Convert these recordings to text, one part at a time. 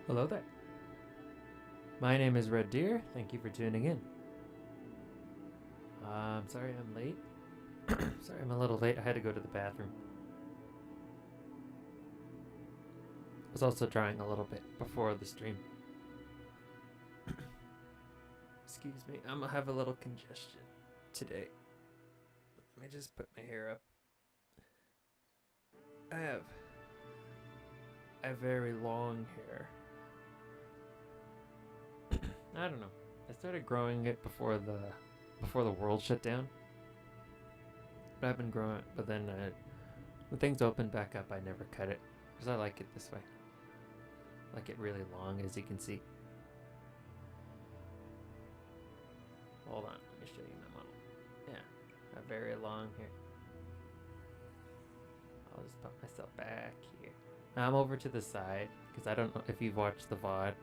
Hello there. My name is Red Deer. Thank you for tuning in. I'm sorry I'm late. Sorry I'm a little late. I had to go to the bathroom. I was also drying a little bit before the stream. Excuse me. I'm gonna have a little congestion today. Let me just put my hair up. I have very long hair. I don't know. I started growing it before the world shut down. But I've been growing it. But then when things opened back up, I never cut it because I like it this way. I like it really long, as you can see. Hold on, let me show you my model. Yeah, a very long hair. I'll just put myself back here. I'm over to the side because I don't know if you've watched the VOD.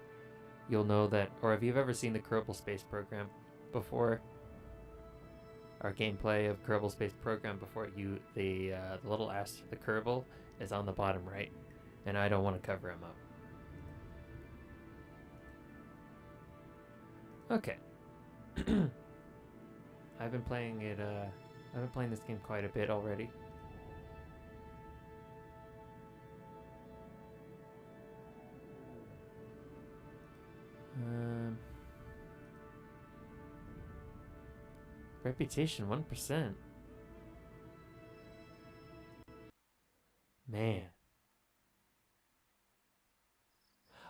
You'll know that, or if you've ever seen the Kerbal Space Program before, our gameplay of Kerbal Space Program before, the little the Kerbal is on the bottom right, and I don't want to cover him up. Okay. I've been playing this game quite a bit already. Reputation 1%. Man.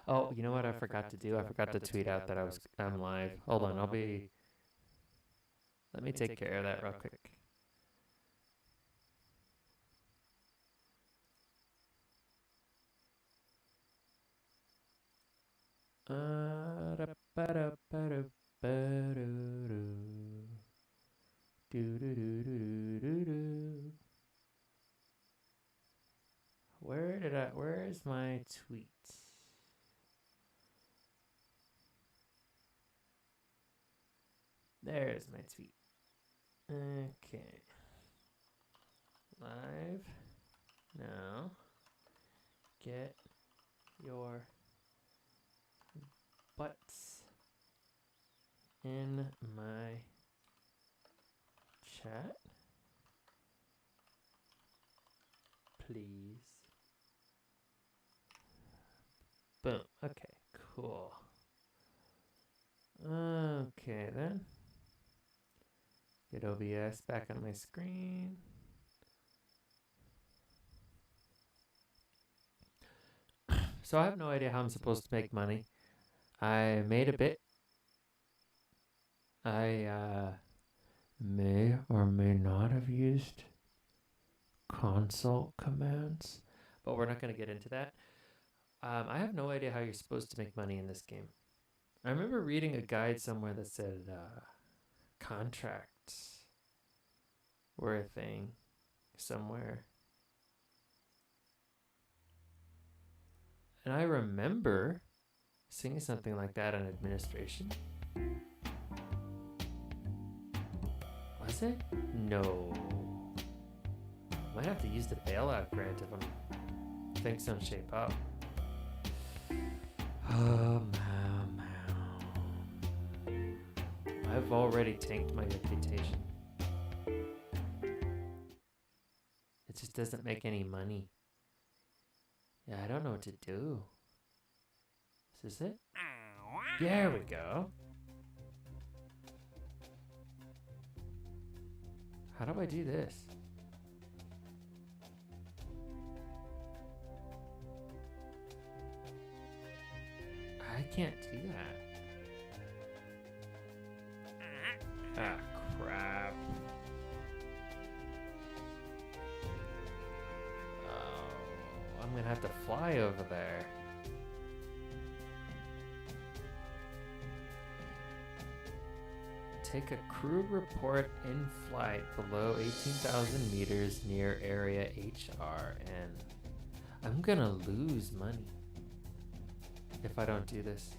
Oh, you know what I forgot to do? I forgot to tweet out that I'm live. Hold on, let me take care of that real quick. Where's my tweet? There's my tweet. Okay. Live now. Get your butts in my chat, please. Boom. Okay, cool. Okay, then. Get OBS back on my screen. So I have no idea how I'm supposed to make money. I made a bit. I may or may not have used console commands, but we're not going to get into that. I have no idea how you're supposed to make money in this game. I remember reading a guide somewhere that said contracts were a thing somewhere. And I remember seeing something like that on administration. Was it? No. Might have to use the bailout grant if things don't shape up. Oh, man. I've already tanked my reputation. It just doesn't make any money. Yeah, I don't know what to do. Is this it? There we go. How do I do this? I can't do that. Ah, crap. Oh, I'm gonna have to fly over there. Take a crew report in flight below 18,000 meters near area HRN. I'm gonna lose money if I don't do this.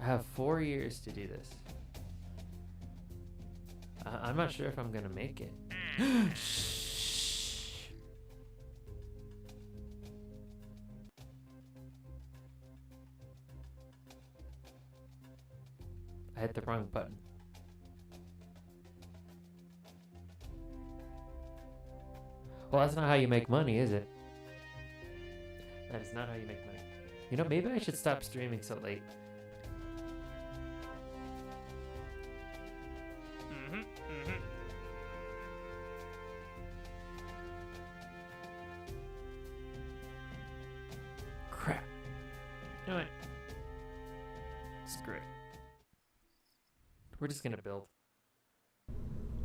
I have 4 years to do this. I'm not sure if I'm gonna make it. I hit the wrong button. Well, that's not how you make money, is it? That is not how you make money. You know, maybe I should stop streaming so late. Crap. You know what? Screw it. We're just gonna build.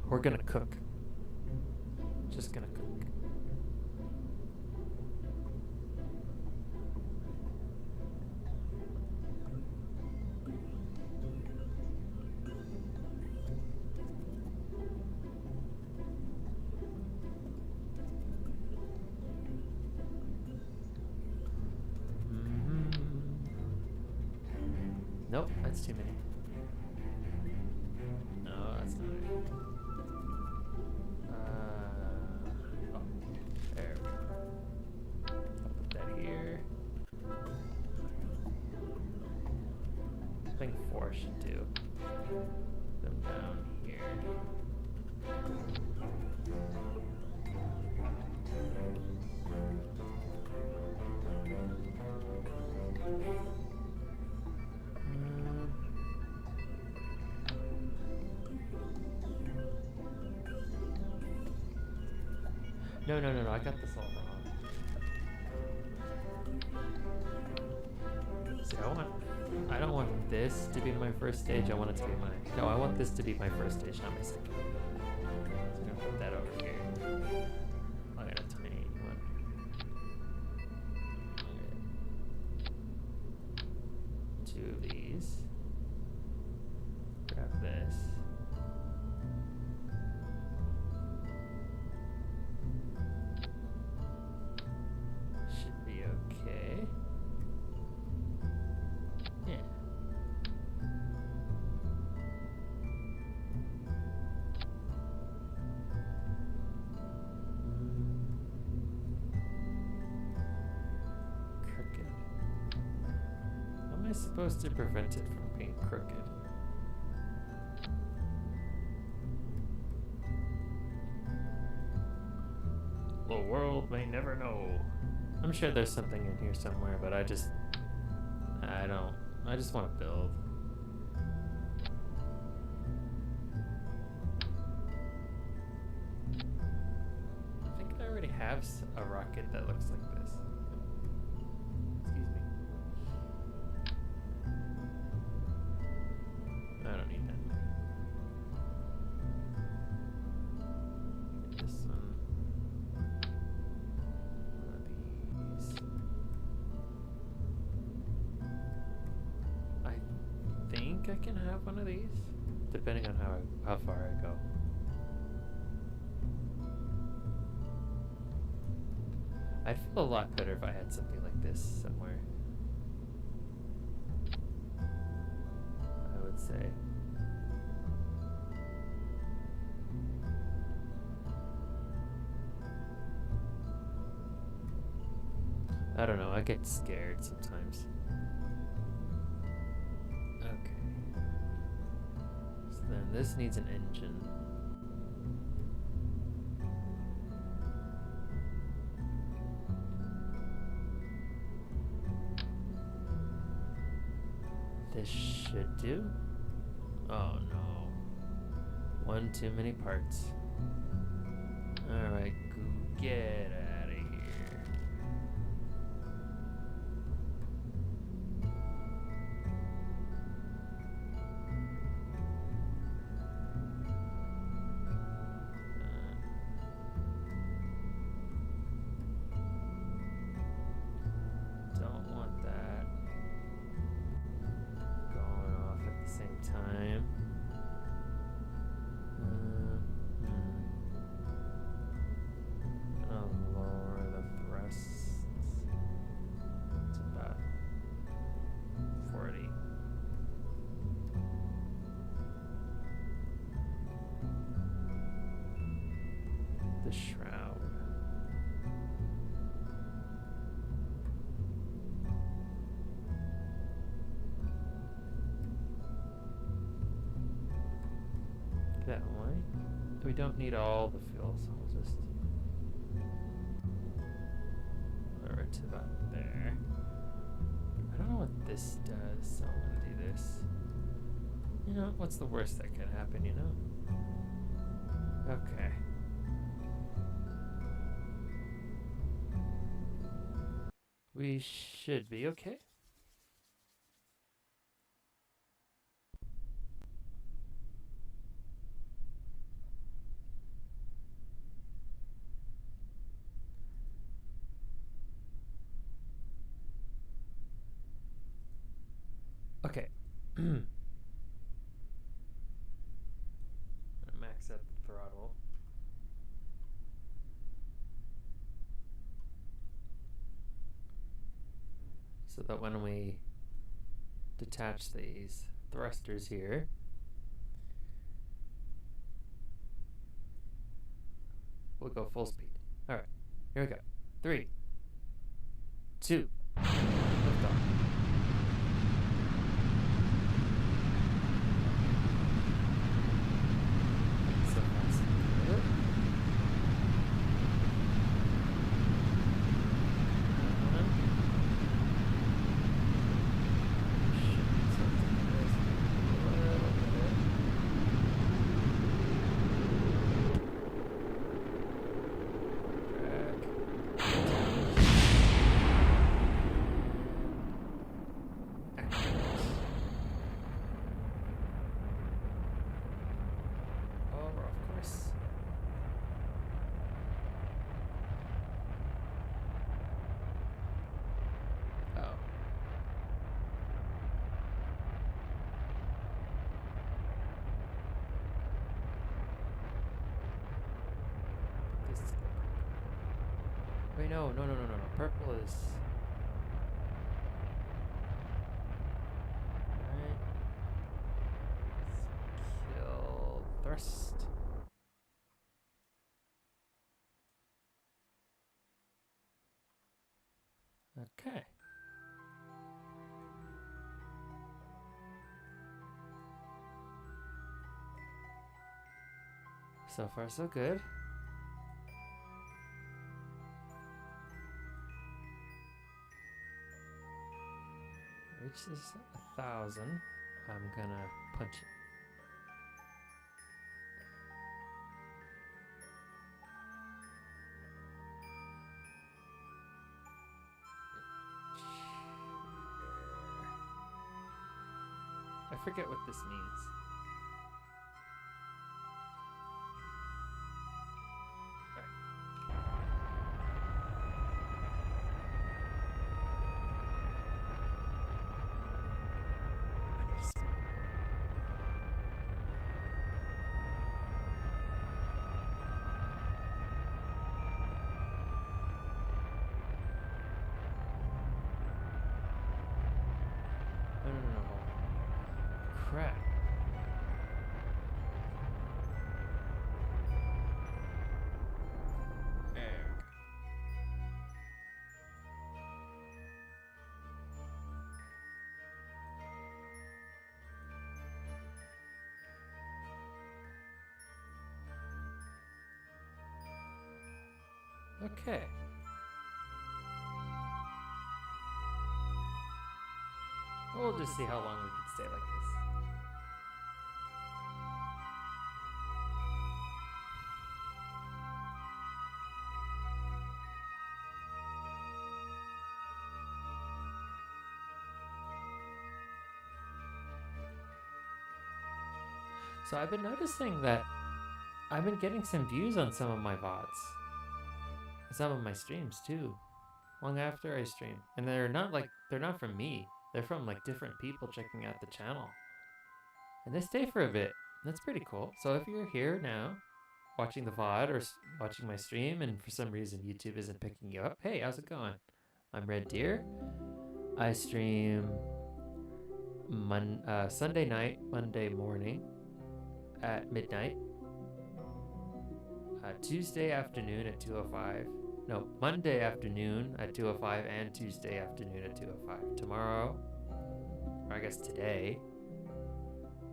We're gonna cook. Just gonna cook. Nope, that's too many. No, that's not it. Oh, there we go. I'll put that here. I think 4 should do. Put them down here. No, I got this all wrong. See, I don't want this to be my first stage, I want it to be no, I want this to be my first stage, not my second. So I'm gonna put that over here. I'll get a tiny one. Okay. 2 of these. Grab this. Should be okay. Yeah. Crooked. How am I supposed to prevent it from being crooked? The world may never know. I'm sure there's something in here somewhere, but I just want to build. I think I already have a rocket that looks like this. Excuse me. I don't need that. This one. One of these. I think I can have one of these, depending on how far I go. I'd feel a lot better if I had something like this somewhere. I would say. I don't know, I get scared sometimes. Okay. So then this needs an engine. This should do. Oh no. One too many parts. Alright, go get out of here. Don't want that going off at the same time. I'll lower the thrusts to about 40. The shroud. that way. We don't need all the fuel, so we'll just lower it to about there. I don't know what this does, so I'm gonna do this. You know, what's the worst that could happen, you know? Okay. We should be okay. Okay. I'm gonna max out the throttle. So that when we detach these thrusters here, we'll go full speed. All right, here we go. 3, 2, lift off. So that's good. Wait, no. Purple is... Alright. Let's kill thrust. Okay. So far, so good. Reaches 1,000. I'm gonna punch it. I forget what this means. No. Crap. Okay. We'll just see how long we can stay like this. So I've been noticing that I've been getting some views on some of my VODs. Some of my streams too. Long after I stream. And they're not from me. They're from like different people checking out the channel. And they stay for a bit. That's pretty cool. So if you're here now, watching the VOD or watching my stream, and for some reason YouTube isn't picking you up, hey, how's it going? I'm Red Deer. I stream Sunday night, Monday morning at midnight, Tuesday afternoon at 2:05. No, Monday afternoon at 2:05 and Tuesday afternoon at 2:05. Tomorrow, or I guess today,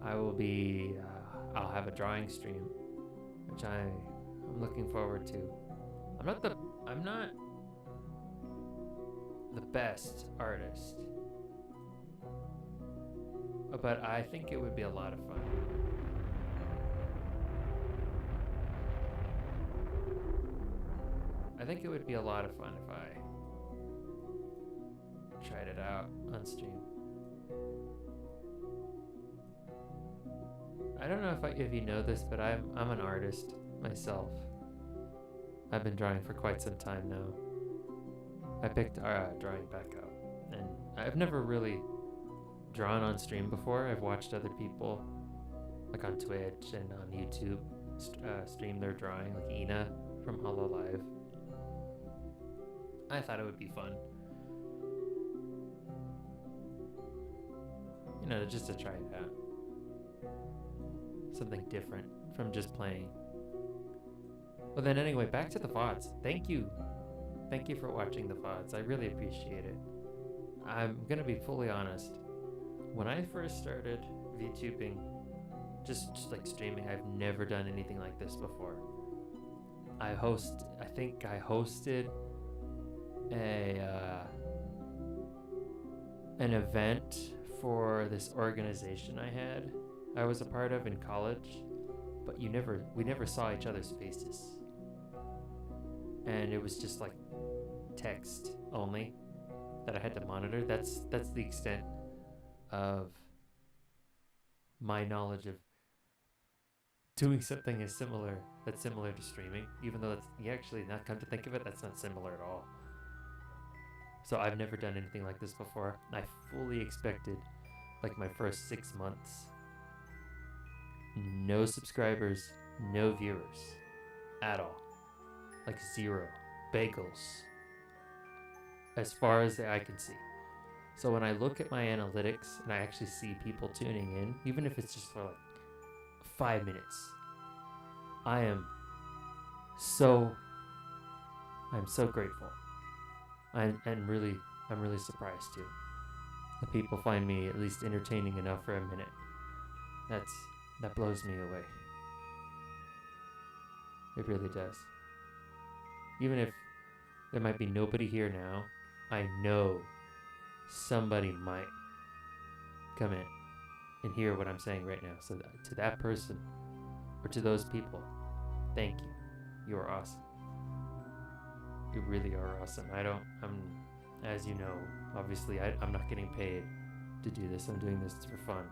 I will be I'll have a drawing stream, which I'm looking forward to. I'm not the best artist, but I think it would be a lot of fun. I think it would be a lot of fun if I tried it out on stream. I don't know if you know this, but I'm an artist myself. I've been drawing for quite some time now. I picked drawing back up, and I've never really drawn on stream before. I've watched other people, like on Twitch and on YouTube, stream their drawing, like Ina from Hololive. I thought it would be fun, just to try it out. Something different from just playing. Well then, anyway, back to the VODs. Thank you for watching the VODs. I really appreciate it. I'm gonna be fully honest. When I first started VTubing, just like streaming, I've never done anything like this before. I think I hosted an event for this organization I was a part of in college, but we never saw each other's faces. And it was just like text only that I had to monitor. That's the extent of my knowledge of doing something that's similar to streaming, even though you actually, not come to think of it, that's not similar at all. So I've never done anything like this before. I fully expected, like, my first 6 months, no subscribers, no viewers at all. Like 0 bagels, as far as the eye can see. So when I look at my analytics and I actually see people tuning in, even if it's just for like 5 minutes, I'm so grateful. I'm really surprised too that people find me at least entertaining enough for a minute. That blows me away. It really does. Even if there might be nobody here now, I know somebody might come in and hear what I'm saying right now. So to that person, or to those people, thank you. You are awesome. You really are awesome. As you know, obviously I'm not getting paid to do this. I'm doing this for fun,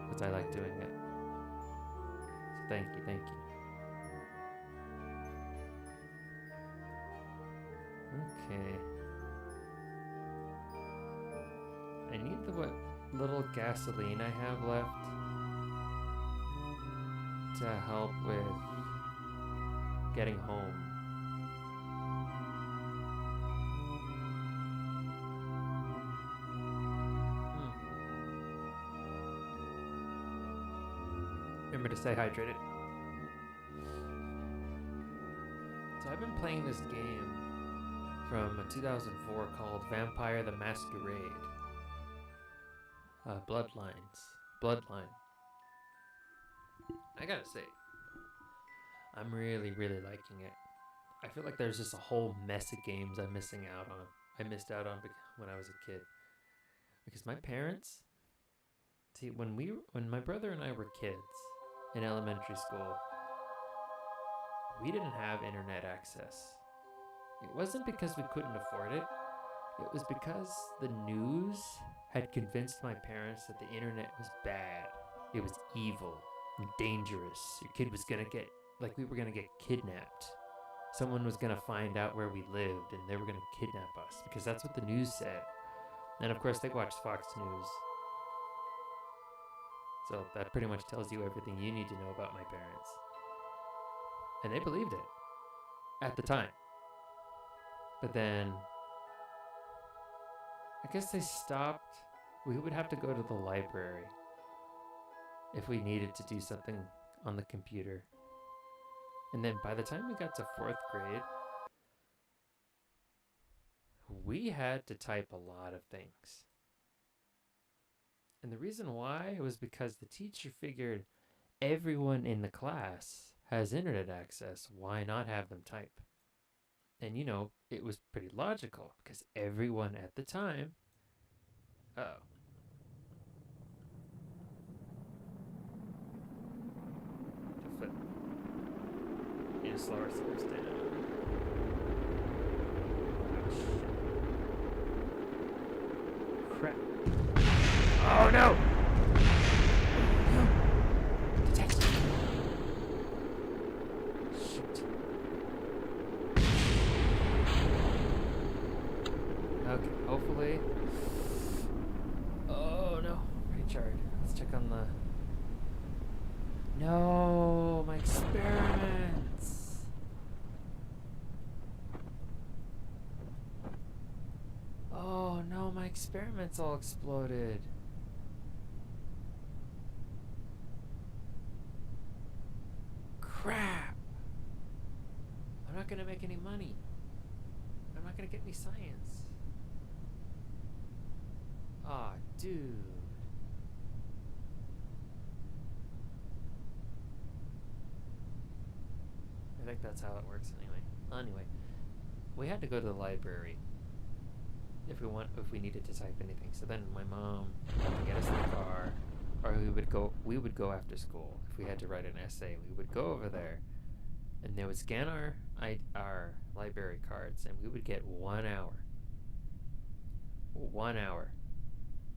because I like doing it. So thank you. Okay. I need what little gasoline I have left to help with getting home. Remember to stay hydrated. So I've been playing this game from 2004 called Vampire the Masquerade. Bloodline. I gotta say, I'm really liking it. I feel like there's just a whole mess of games I missed out on when I was a kid. Because my parents, when my brother and I were kids in elementary school, we didn't have internet access. It wasn't because we couldn't afford it. It was because the news had convinced my parents that the internet was bad. It was evil and dangerous. Your kid was gonna we were gonna get kidnapped. Someone was gonna find out where we lived and they were gonna kidnap us, because that's what the news said. And of course they watched Fox News. So that pretty much tells you everything you need to know about my parents. And they believed it at the time. But then I guess they stopped. We would have to go to the library if we needed to do something on the computer. And then by the time we got to 4th grade, we had to type a lot of things. And the reason why was because the teacher figured everyone in the class has internet access. Why not have them type? And it was pretty logical because everyone at the time. Oh. The foot. Need to slow ourselves down. Oh, shit. Crap. Oh no! No! Detect. Shoot. Okay, hopefully. Oh no, pretty charred. Let's check on the. No, my experiments. Oh no, my experiments all exploded. Crap! I'm not gonna make any money. I'm not gonna get any science. Aw, dude. I think that's how it works anyway. Anyway, we had to go to the library if we needed to type anything. So then my mom had to get us in the car, or we would go after school. If we had to write an essay, we would go over there, and they would scan our library cards, and we would get 1 hour. 1 hour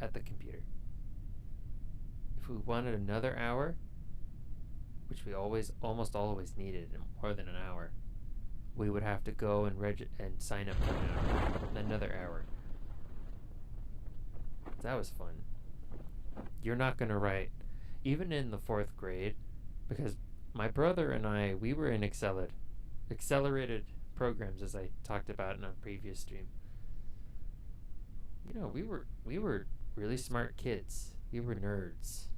at the computer. If we wanted another hour, which we almost always needed more than an hour, we would have to go and sign up for an hour, another hour. That was fun. You're not gonna write, even in the 4th grade, because my brother and I, we were in accelerated programs, as I talked about in a previous stream. We were really smart kids. We were nerds,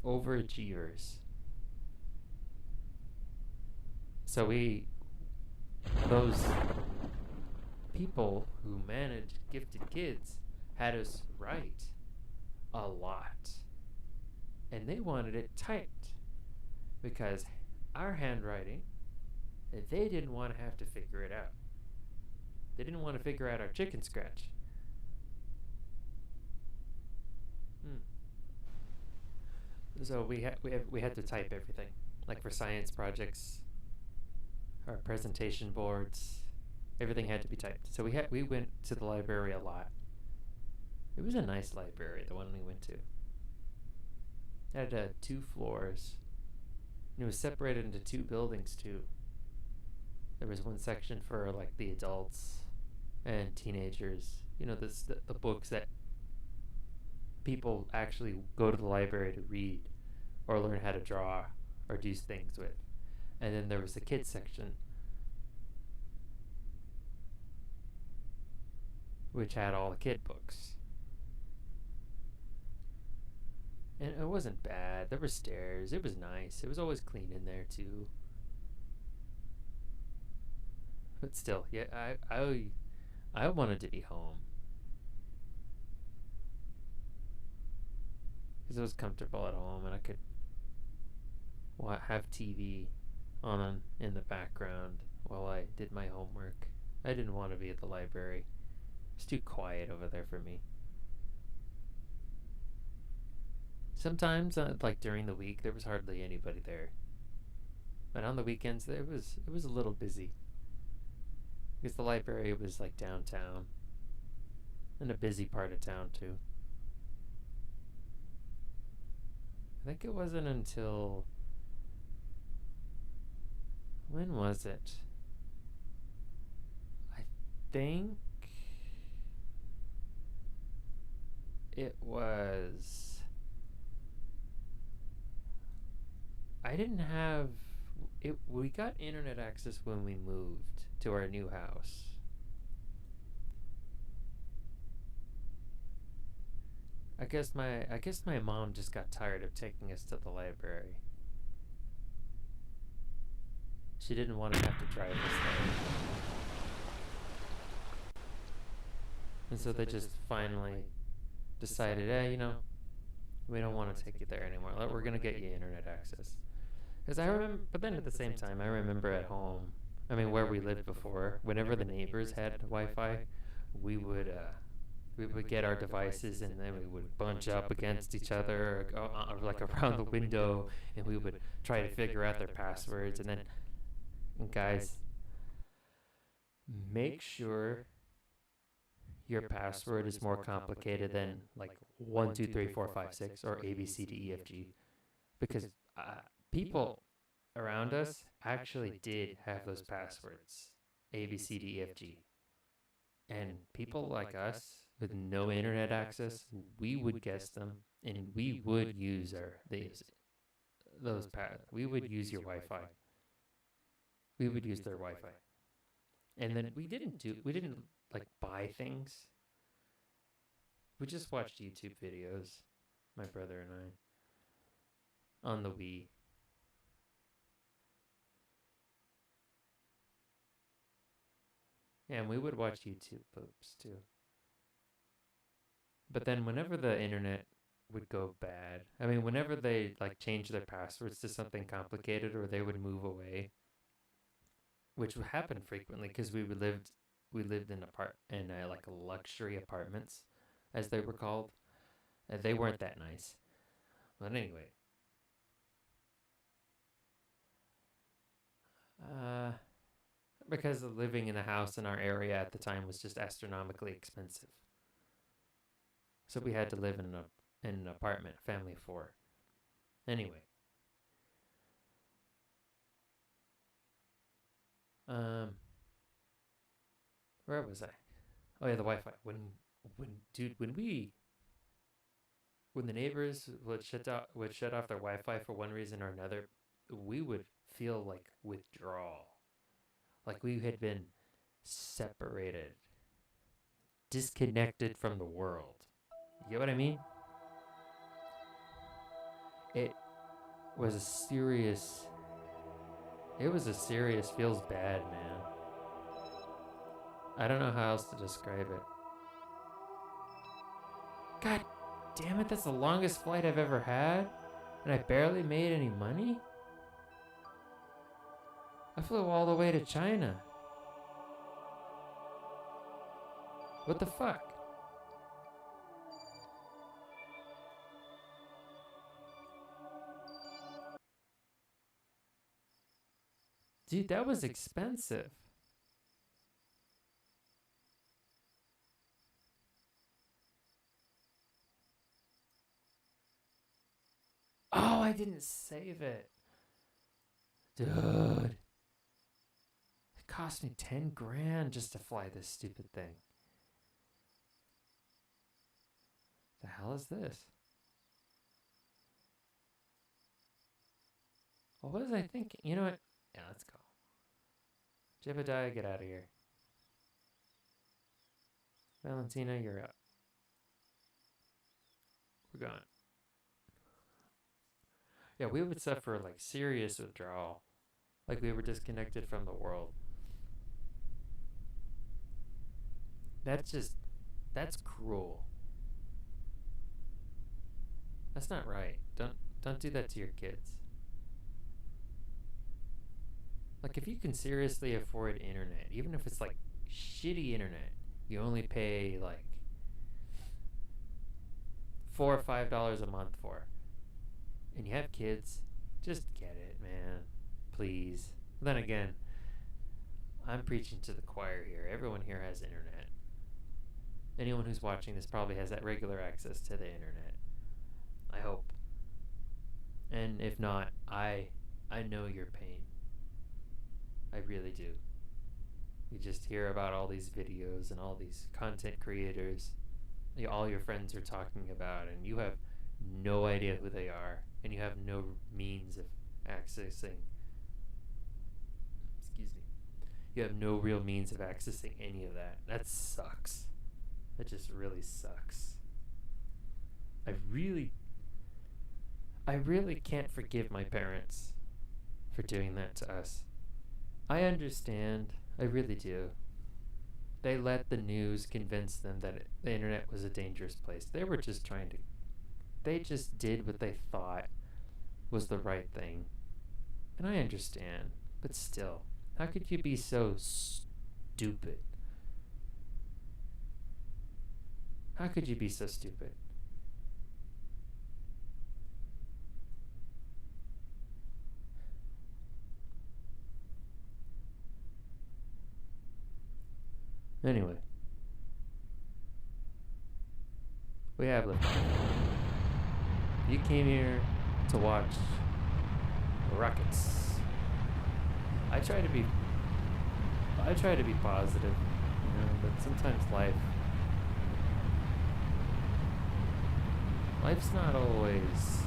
overachievers. So those people who managed gifted kids had us write a lot. And they wanted it typed because our handwriting, they didn't want to have to figure it out. They didn't want to figure out our chicken scratch. So we had to type everything, like for science projects, our presentation boards, everything had to be typed. So we went to the library a lot. It was a nice library, the one we went to. It had 2 floors. And it was separated into 2 buildings too. There was one section for like the adults and teenagers. The books that people actually go to the library to read or learn how to draw or do things with. And then there was the kids section, which had all the kid books. And it wasn't bad. There were stairs. It was nice. It was always clean in there too. But still, yeah, I wanted to be home. Because it was comfortable at home and I could have TV on in the background while I did my homework. I didn't want to be at the library. It's too quiet over there for me. Sometimes, like during the week, there was hardly anybody there. But on the weekends, it was a little busy. Because the library was like downtown. In a busy part of town too. I think it wasn't until... When was it? I think it was... I didn't have... We got internet access when we moved to our new house. I guess my mom just got tired of taking us to the library. She didn't want to have to drive us there. And so they just finally decided, We don't want to take you there anymore. We're gonna get you internet access. Because I remember, but then at the same time, I remember at home. I mean, where we lived before, whenever the neighbors had Wi-Fi, we would we would get our devices and then we would bunch up against each other or like around the window, and we would try to figure out their passwords. And then, guys, make sure your password is more complicated than like 1 2 3 4 5 6 or ABCDEFG, because people around us actually did have those passwords, ABCDEFG, and people like us with no internet access, we would guess them and we would use those paths. We would use your Wi-Fi. We would use their Wi-Fi. And then we didn't like buy things. We just watched YouTube videos, my brother and I, on the Wii. Yeah, and we would watch YouTube clips too. But then whenever the internet would go bad, I mean, whenever they like change their passwords to something complicated or they would move away, which would happen frequently because we lived in like luxury apartments, as they were called. They weren't that nice. But anyway, because living in a house in our area at the time was just astronomically expensive, so we had to live in an apartment, family of 4. Anyway, where was I? Oh yeah, the Wi-Fi. When the neighbors would shut off their Wi-Fi for one reason or another, we would feel like withdrawal, like we had been separated, disconnected from the world. You get what I mean? It was a serious. It was a serious. Feels bad, man. I don't know how else to describe it. God damn it, that's the longest flight I've ever had, and I barely made any money? I flew all the way to China. What the fuck? Dude, that was expensive. Oh, I didn't save it. Dude. It cost me 10 grand just to fly this stupid thing. The hell is this? What was I thinking? You know what? Yeah, let's go. Jebediah, get out of here. Valentina, you're up. We're gone. Yeah, we would suffer like serious withdrawal. Like we were disconnected from the world. That's cruel. That's not right. Don't do that to your kids. Like if you can seriously afford internet, even if it's like shitty internet, you only pay like $4 or $5 a month for, and you have kids, just get it, man. Please. Then again, I'm preaching to the choir here. Everyone here has internet. Anyone who's watching this probably has that regular access to the internet. I hope. And if not, I know your pain. I really do. You just hear about all these videos and all these content creators all your friends are talking about, and you have no idea who they are, and you have no means of accessing. Excuse me. You have no real means of accessing any of that. That sucks. That just really sucks. I really can't forgive my parents for doing that to us. I understand. I really do. They let the news convince them that the internet was a dangerous place. They were just trying to they just did what they thought was the right thing. And I understand, but still, how could you be so stupid? How could you be so stupid? Anyway, we have liftoff. You came here to watch rockets. I try to be positive, but sometimes life's not always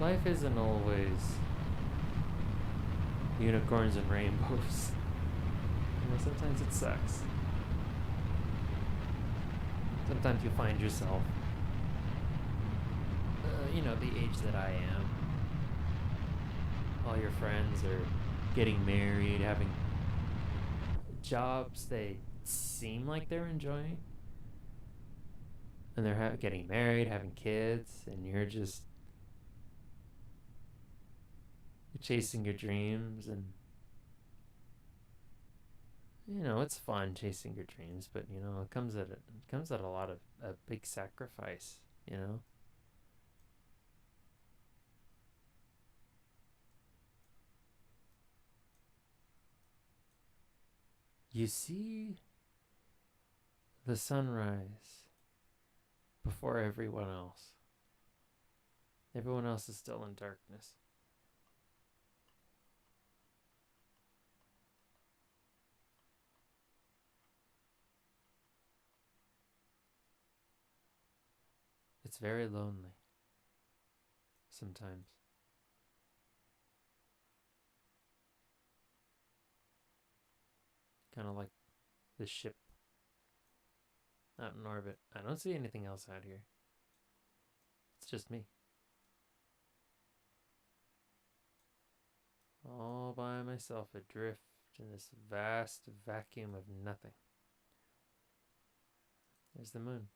life isn't always unicorns and rainbows. Sometimes it sucks. Sometimes you find yourself, the age that I am. All your friends are getting married, having jobs they seem like they're enjoying. And they're getting married, having kids, and you're chasing your dreams, and it's fun chasing your dreams, but it comes at a lot of a big sacrifice. You see the sunrise before everyone else. Everyone else is still in darkness. It's very lonely sometimes. Kind of like the ship out in orbit. I don't see anything else out here. It's just me. All by myself, adrift in this vast vacuum of nothing. There's the moon.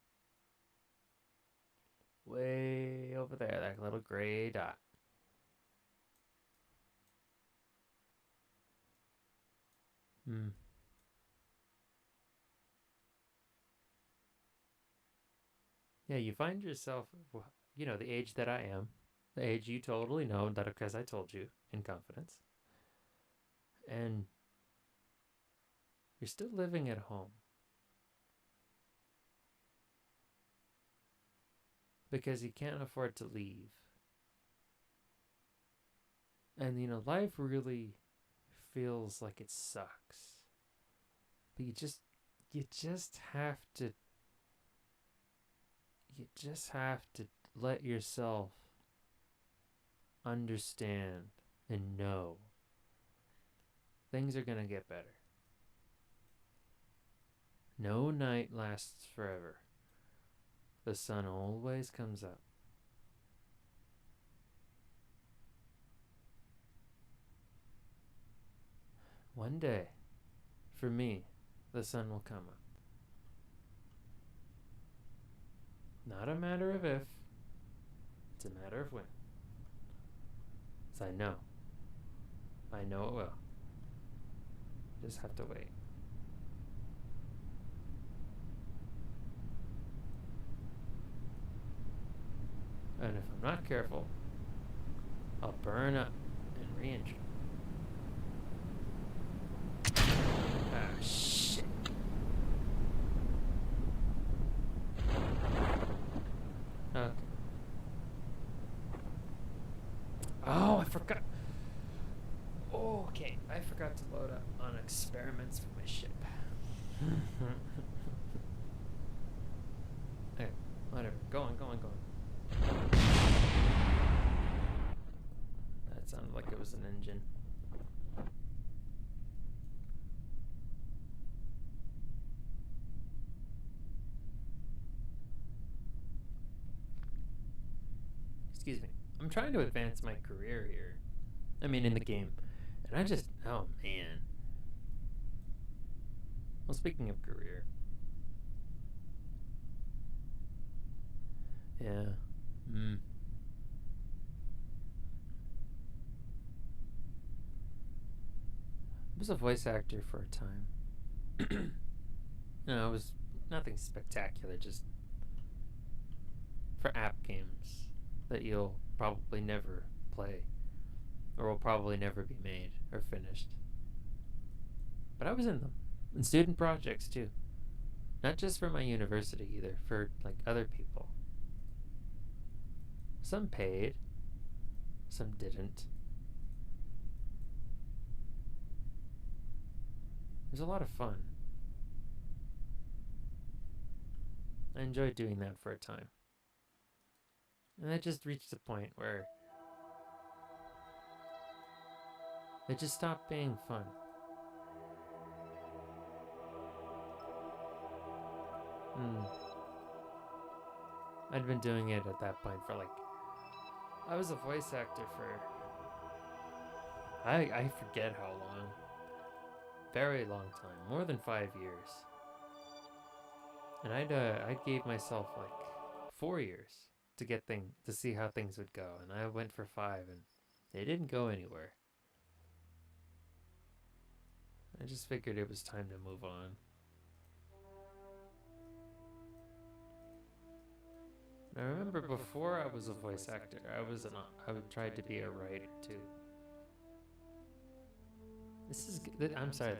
Way over there, that little gray dot. Yeah, you find yourself, the age that I am, the age you totally know, that because I told you in confidence. And you're still living at home. Because you can't afford to leave. And, life really feels like it sucks. But you just have to let yourself understand and know things are gonna get better. No night lasts forever. The sun always comes up. One day, for me, the sun will come up. Not a matter of if, it's a matter of when. So I know it will. Just have to wait. And if I'm not careful, I'll burn up and re-injure. Ah, shit. Okay. Oh, I forgot. Okay, I forgot to load up on experiments for my ship. Okay, whatever. Go on. That sounded like it was an engine. Excuse me. I'm trying to advance my career here. I mean, in the game. And oh man. Well, speaking of career. Yeah. I was a voice actor for a time. No, it was nothing spectacular, just for app games that you'll probably never play or will probably never be made or finished. But I was in them. And student projects too. Not just for my university either, for like other people. Some paid, some didn't. It was a lot of fun. I enjoyed doing that for a time. And I just reached a point where it just stopped being fun. I'd been doing it at that point for like, I was a voice actor for, I forget how long. Very long time, more than 5 years. And I gave myself like 4 years to see how things would go, and I went for 5, and they didn't go anywhere. I just figured it was time to move on. I remember before I was a voice actor, I tried to be a writer too. I'm sorry,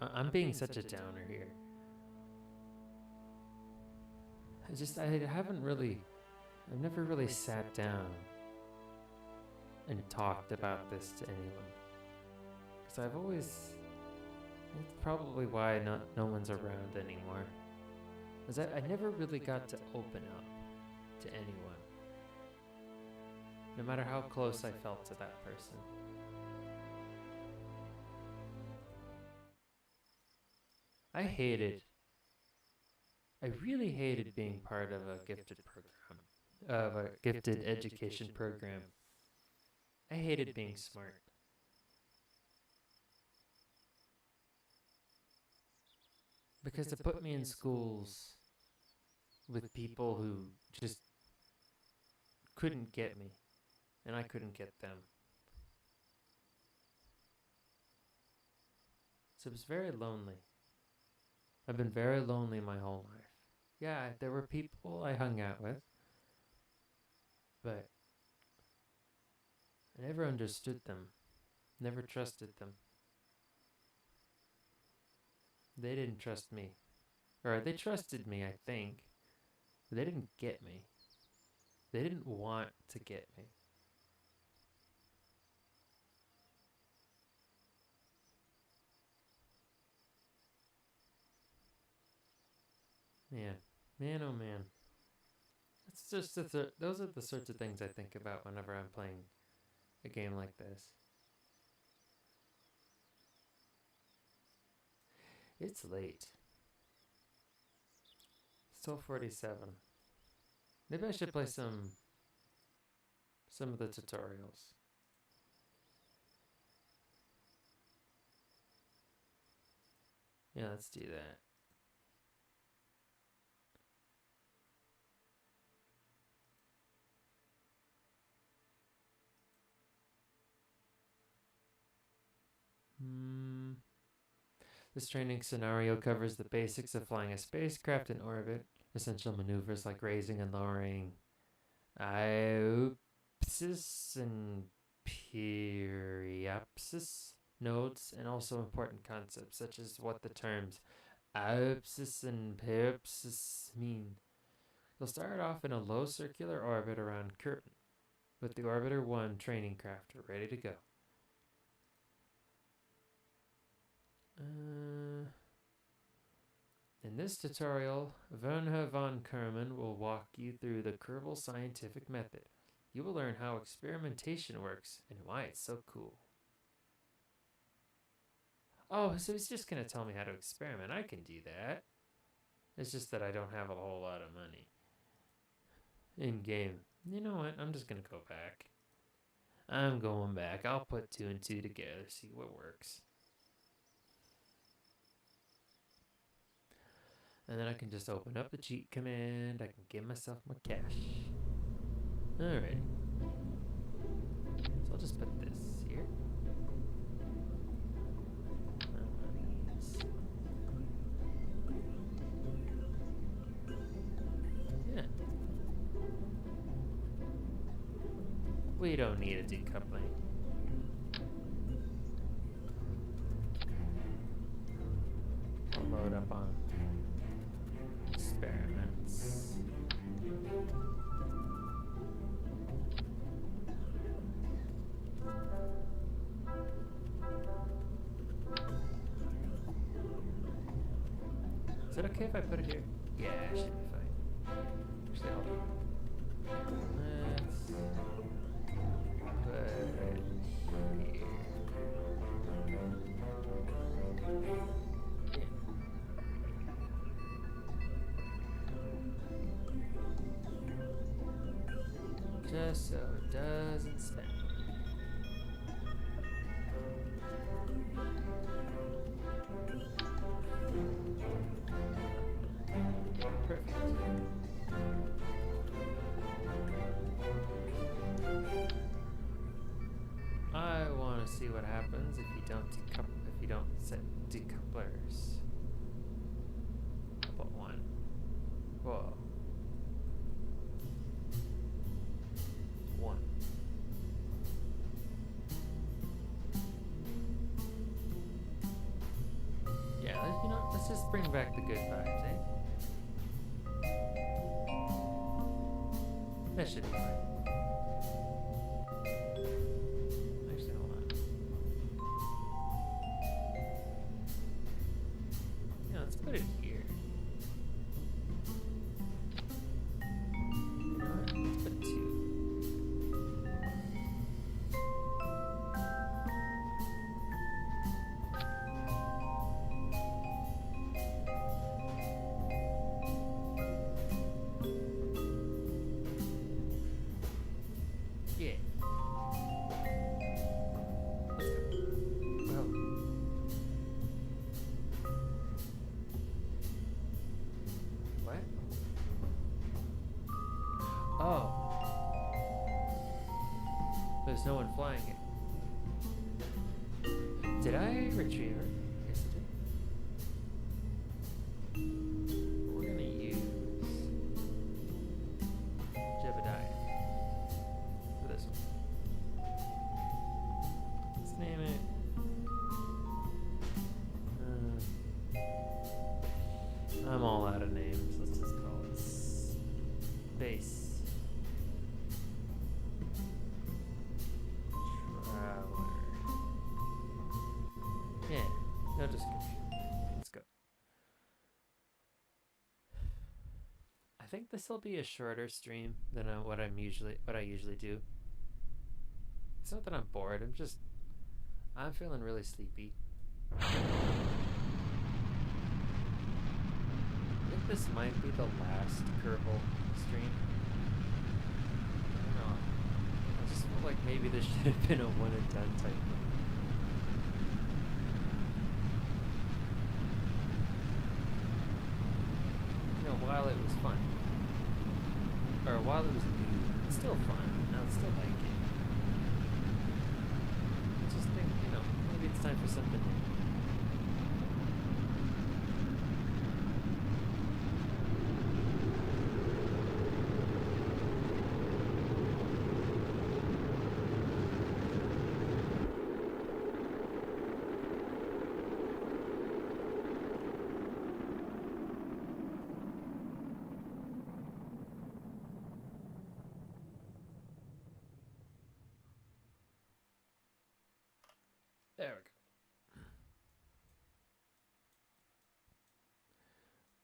I'm being such a downer here. I've never really sat down and talked about this to anyone. Because it's probably why no one's around anymore. Because I never really got to open up to anyone. No matter how close I felt to that person. I really hated being part of a gifted education program. I hated being smart. Because it put me in schools with people who just couldn't get me, and I couldn't get them. So it was very lonely. I've been very lonely my whole life. Yeah, there were people I hung out with, but I never understood them, never trusted them. They didn't trust me. Or they trusted me, I think, but they didn't get me. They didn't want to get me. Man, oh man. It's just those are the sorts of things I think about whenever I'm playing a game like this. It's late. It's 12:47. Maybe I should play some of the tutorials. Yeah, let's do that. This training scenario covers the basics of flying a spacecraft in orbit, essential maneuvers like raising and lowering iopsis and periapsis nodes, and also important concepts such as what the terms iopsis and periapsis mean. You'll start off in a low circular orbit around Kerbal, with the Orbiter 1 training craft ready to go. In this tutorial, Werner von Kerman will walk you through the Kerbal scientific method. You will learn how experimentation works and why it's so cool. Oh, so he's just going to tell me how to experiment. I can do that. It's just that I don't have a whole lot of money. In game. You know what? I'm just going to go back. I'm going back. I'll put 2 and 2 together, see what works. And then I can just open up the cheat command. I can give myself more cash. Alright. So I'll just put this here. Yeah. We don't need a decoupling. I'll load up on experiments. Is it okay if I put it here? Yeah, it should be fine. Actually, hold on. Let's put it here. Just so it doesn't spin. Perfect. I want to see what happens if you don't set decouplers. How about one? Whoa. One. Yeah, let's just bring back the good vibes, eh? That should be fine. Actually, hold on. Yeah, let's put it here. You know what? Let's put two. Yeah. Let's go. Well. What? Oh. There's no one flying it. Did I retrieve her? Yes, I did. We're gonna use Jebediah for this one. Let's name it. I'm all out of names. Let's just call it Space Traveler. Yeah, no description. Let's go. I think this will be a shorter stream than what I usually do. It's not that I'm bored. I'm feeling really sleepy. I think this might be the last Kerbal stream. I don't know. I just feel like maybe this should have been a one and done type thing. You know, while it was fun, or while it was new, it's still fun. I would still like it. I just think, maybe it's time for something new. There we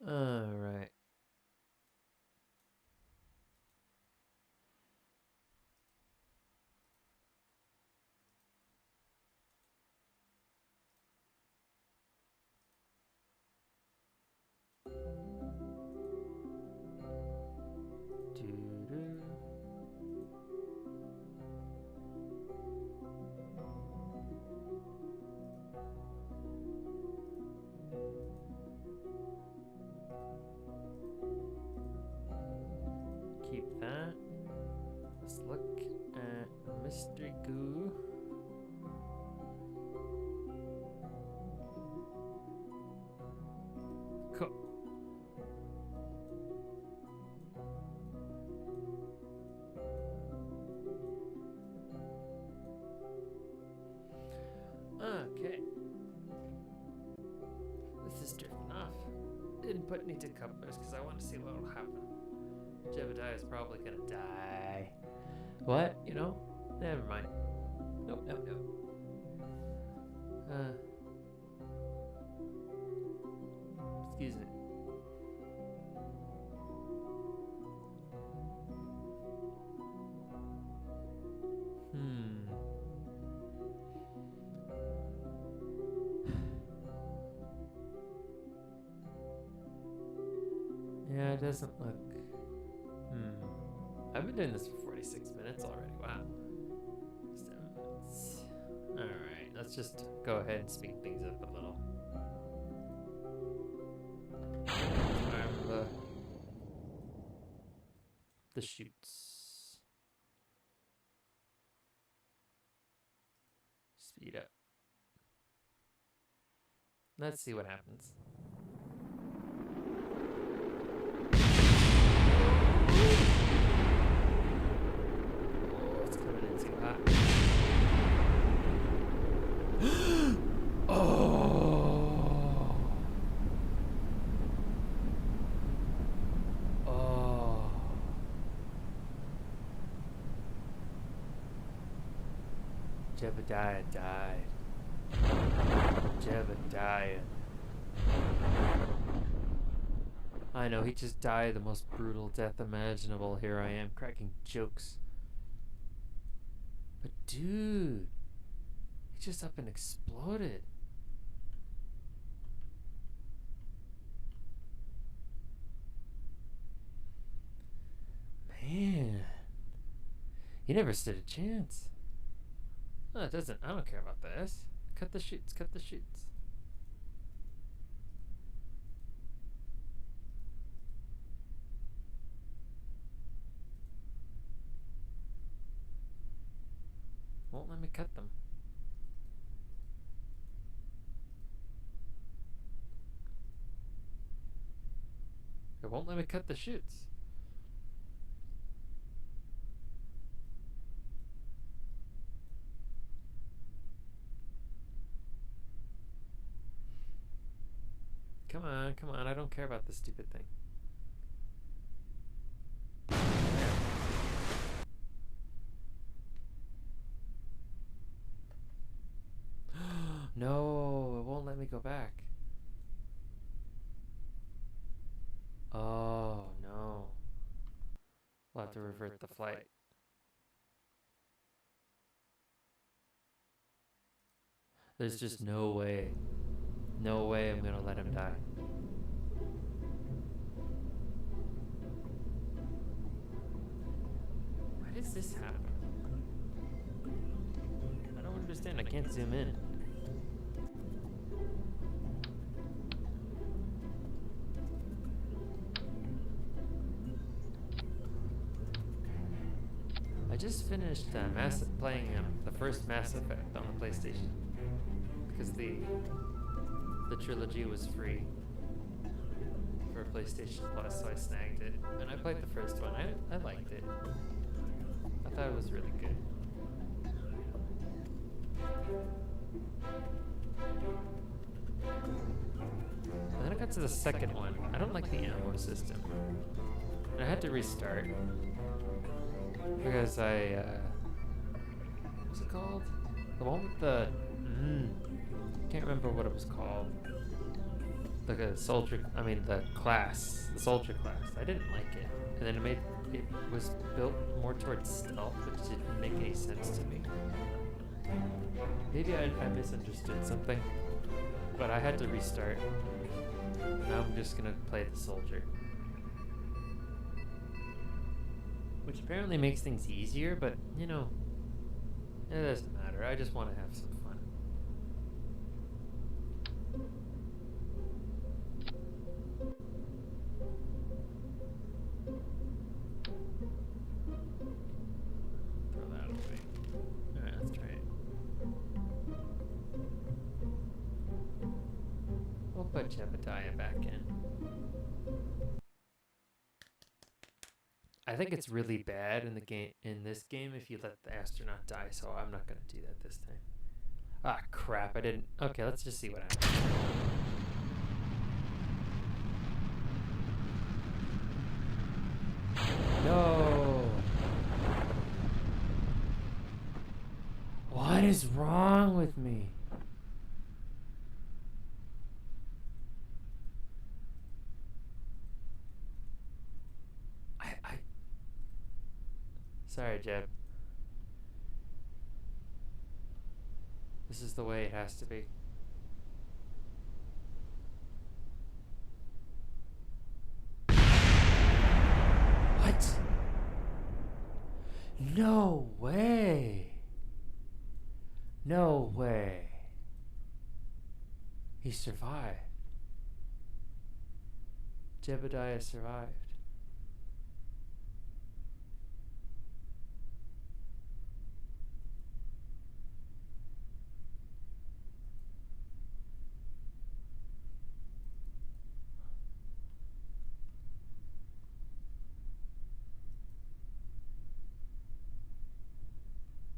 go. Alright. Doo-doo. put any decouplers because I want to see what will happen. Jebediah is probably gonna die. What? You know? Never mind. Nope, nope, nope. Excuse me. Yeah, it doesn't look... I've been doing this for 46 minutes already. Wow. 7 minutes. Alright, let's just go ahead and speed things up a little. Arm the chutes. Speed up. Let's see what happens. Jebediah died. Jebediah. I know, he just died the most brutal death imaginable. Here I am cracking jokes. But dude, he just up and exploded. Man, he never stood a chance. No, it doesn't. I don't care about this. Cut the chutes, cut the chutes. Won't let me cut them. It won't let me cut the chutes. Come on, come on, I don't care about this stupid thing. No, it won't let me go back. Oh, no. We'll have to revert the flight. There's just no way. No way I'm gonna let him die. Why does this happen? I don't understand. I can't zoom in. I just finished playing the first Mass Effect on the PlayStation because the trilogy was free for PlayStation Plus, so I snagged it. And I played the first one. I liked it. I thought it was really good. And then I got to the second one. I don't like the ammo system. And I had to restart. Because what's it called? The one with the... can't remember what it was called. Like a soldier, the class, the soldier class. I didn't like it. And then it was built more towards stealth, which didn't make any sense to me. Maybe I misunderstood something. But I had to restart. Now I'm just gonna play the soldier. Which apparently makes things easier, but, you know, it doesn't matter. I just want to have some fun. Throw that away. Alright, let's try it. We'll put Jebediah back in. I think it's really bad in this game if you let the astronaut die, so I'm not gonna do that this time. Ah, crap, I didn't. Okay, let's just see what happens. No. What is wrong with me? I Sorry, Jeb. This is the way it has to be. What? No way. No way. He survived. Jebediah survived.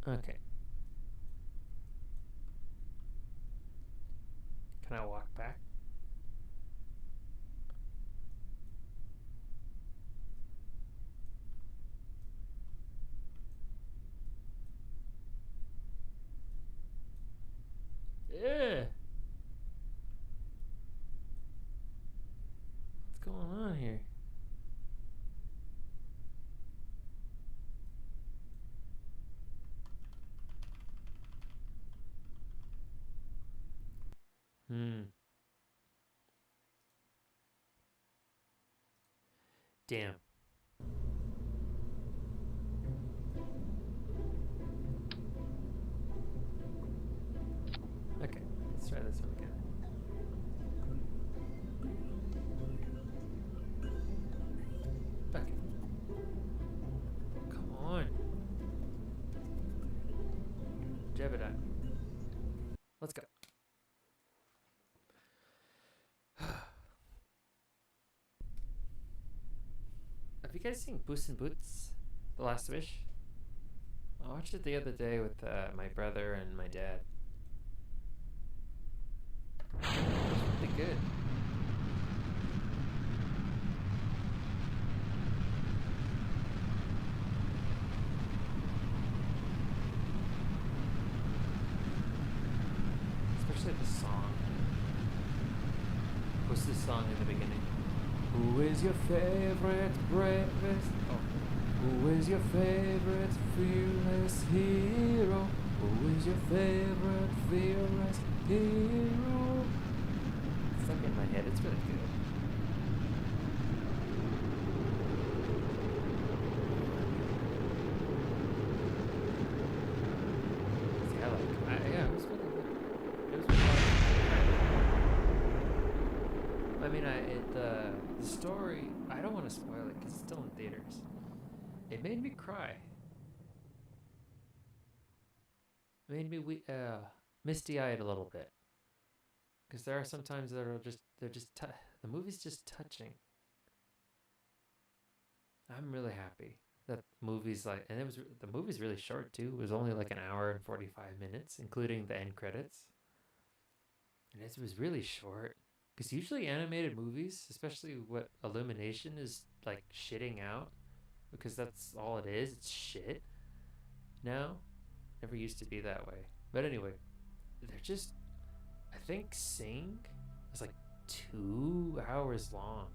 Okay. Can I walk back? Yeah. What's going on here? Damn. Okay, let's try this one again. Okay. Come on. Jebediah. Let's go. Have you guys seen Puss in Boots? The Last Wish? I watched it the other day with my brother and my dad. It was really good. Especially the song. What's the song in the beginning? Who is your favorite bravest? Oh. Who is your favorite fearless hero? Who is your favorite fearless hero? It's stuck in my head. It's really good. See, yeah, it was really good. It was really fun. I mean, the story, I don't want to spoil it because it's still in theaters. It made me cry. It made me misty-eyed a little bit. Because there are some times that are the movie's just touching. I'm really happy that the movie's like, and the movie's really short too. It was only like an hour and 45 minutes, including the end credits. And it was really short. Because usually animated movies, especially what Illumination is like shitting out, because that's all it is, it's shit. Now, never used to be that way. But anyway, they're just, I think Sing was like 2 hours long.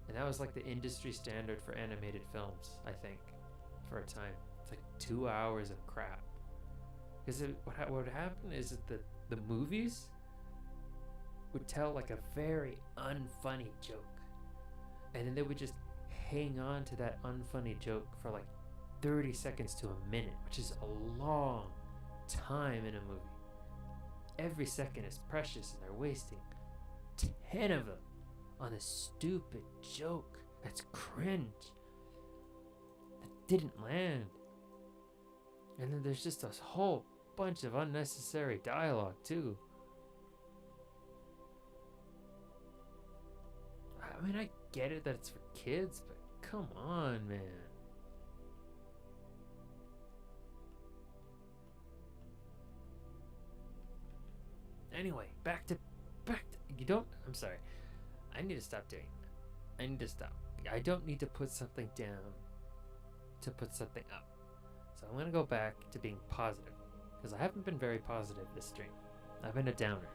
And that was like the industry standard for animated films, I think, for a time. It's like 2 hours of crap. Because what would happen is that the movies would tell like a very unfunny joke. And then they would just hang on to that unfunny joke for like 30 seconds to a minute, which is a long time in a movie. Every second is precious and they're wasting 10 of them on a stupid joke that's cringe, that didn't land. And then there's just a whole bunch of unnecessary dialogue too. I mean, I get it that it's for kids, but come on, man. Anyway, back to I'm sorry. I need to stop doing that. I need to stop. I don't need to put something down to put something up. So I'm going to go back to being positive, because I haven't been very positive this stream. I've been a downer,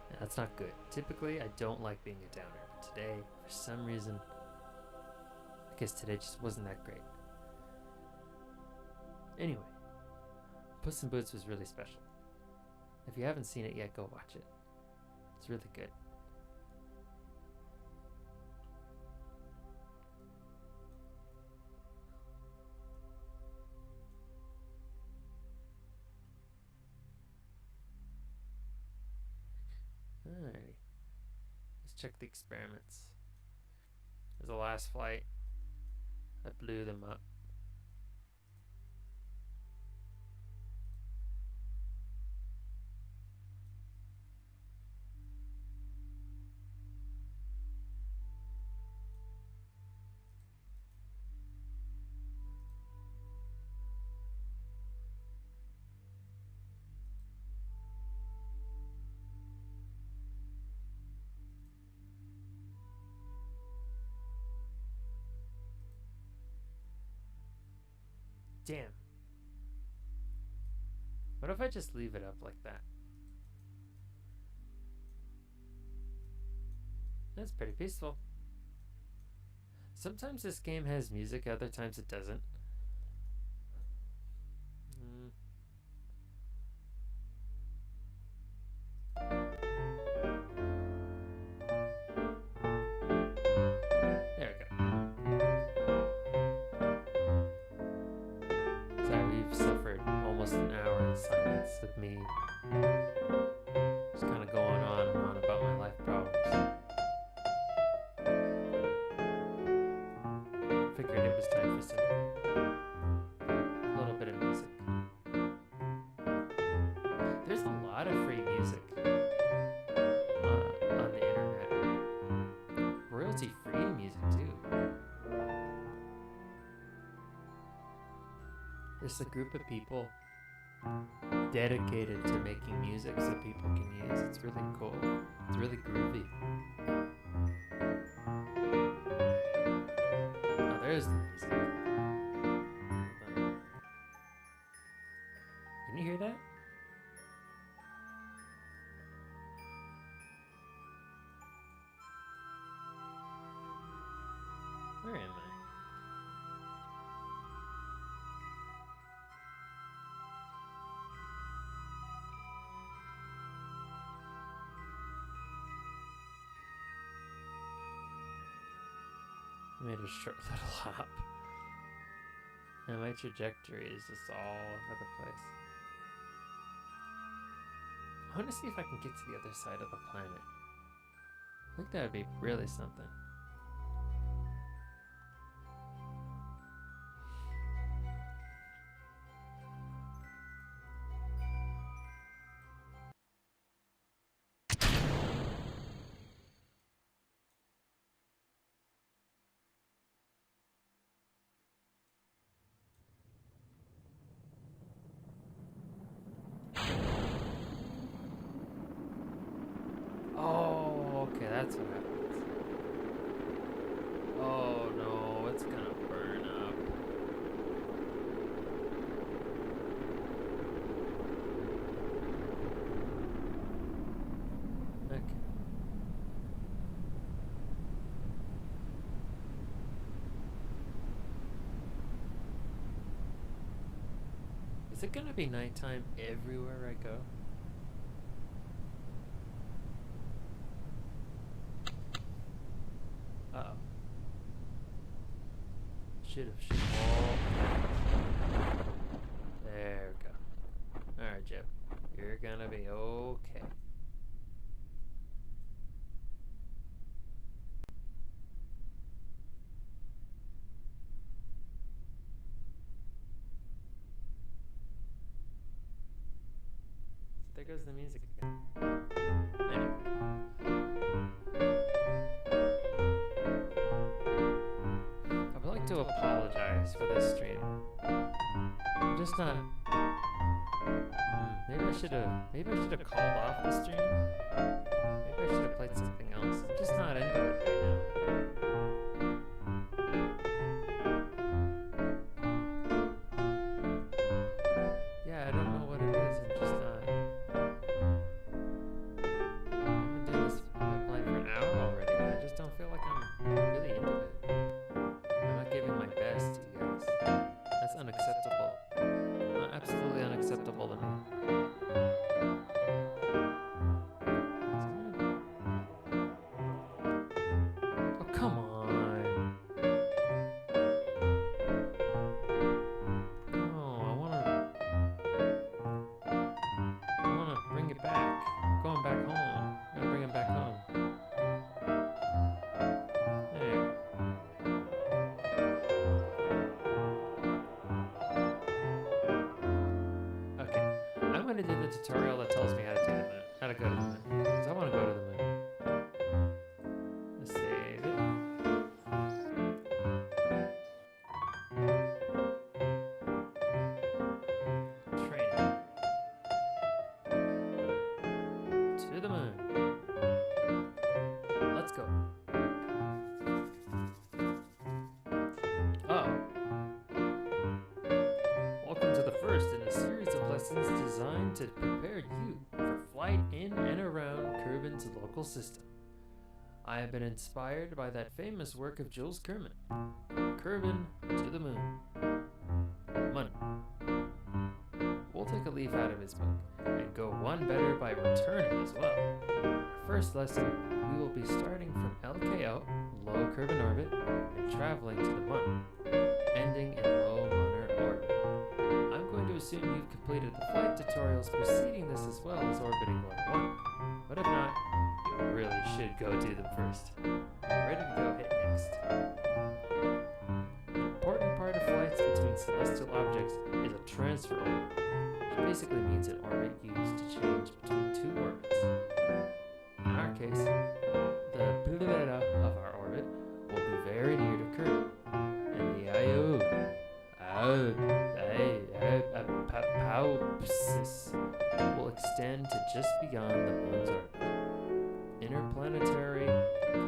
and that's not good. Typically, I don't like being a downer, but today, for some reason, I guess today just wasn't that great. Anyway, Puss in Boots was really special. If you haven't seen it yet, go watch it. It's really good. Alrighty. Let's check the experiments. There's the last flight. I blew them up. Damn. What if I just leave it up like that? That's pretty peaceful. Sometimes this game has music, other times it doesn't. There we go. Sorry, we've suffered almost an hour in silence with me just kind of going on and on about my life problems. Figured it was time for a little bit of music. There's a lot of free music on the internet. Royalty-free music too. There's a group of people dedicated to making music so people can use. It's really cool. It's really groovy. Oh, there's the music. Can you hear that? Where am I? I made a short little hop. And my trajectory is just all over the place. I want to see if I can get to the other side of the planet. I think that would be really something. That's what happens. Oh no, it's gonna burn up. Okay. Is it gonna be nighttime everywhere I go? Uh-oh. Should've. There we go. Alright, Jeb. You're gonna be okay. So there goes the music again. Anyway. To apologize for this stream. I'm just not. Maybe I should have called off the stream. Maybe I should have played something else. I'm just not into it right now. comfortable than me. Oh, come on. No, I wanna bring it back. I'm going back home. I'm gonna bring it back home. There. Okay, I'm gonna do the tutorial that tells me how to do the moon, how to go to the moon, because I want to go to the moon. Let's save it. Training. To the moon. Let's go. Welcome to the first in a series of lessons designed to prepare you for flight in and around Kerbin's local system. I have been inspired by that famous work of Jules Kerman, Kerbin to the Moon. Money. We'll take a leaf out of his book and go one better by returning as well. Our first lesson, we will be starting from LKO, low Kerbin orbit, and traveling to the Mun, ending in low lunar orbit. I'm going to assume you've completed the flight tutorials preceding this as well as orbiting Orbit 1, but if not, you really should go do them first. Are you ready to go hit next? An important part of flights between celestial objects is a transfer orbit, which basically means an orbit used to change between two orbits. In our case, the blah of our orbit will be very near to Kerbin, and the Paupsis will extend to just beyond the moon's orbit. Interplanetary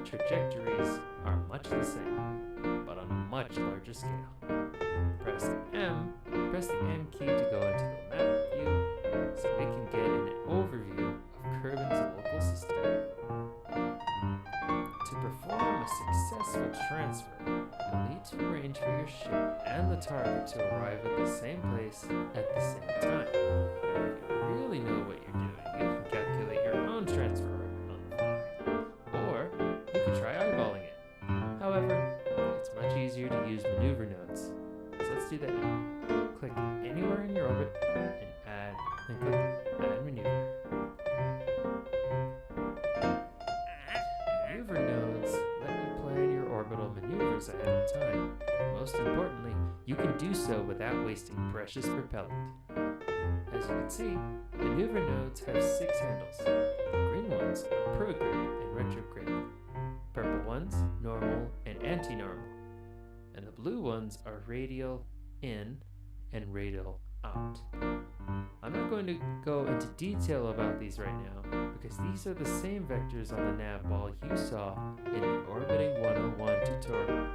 trajectories are much the same, but on a much larger scale. Press the M key to go into the map view so we can get an overview of Kerbin's local system. To perform a successful transfer, you'll need to arrange for your ship and the target to arrive at the same place at the same time. If you really know what you're doing, you can calculate your own transfer orbit on the fly. Or you could try eyeballing it. However, it's much easier to use maneuver nodes. So let's do that now. Click anywhere in your orbit and click Add Maneuver. Maneuver nodes let you plan your orbital maneuvers ahead of time. Most importantly, you can do so without wasting precious propellant. As you can see, maneuver nodes have 6 handles. The green ones are prograde and retrograde. Purple ones, normal and anti-normal. And the blue ones are radial in and radial out. I'm not going to go into detail about these right now because these are the same vectors on the nav ball you saw in the Orbiting 101 tutorial.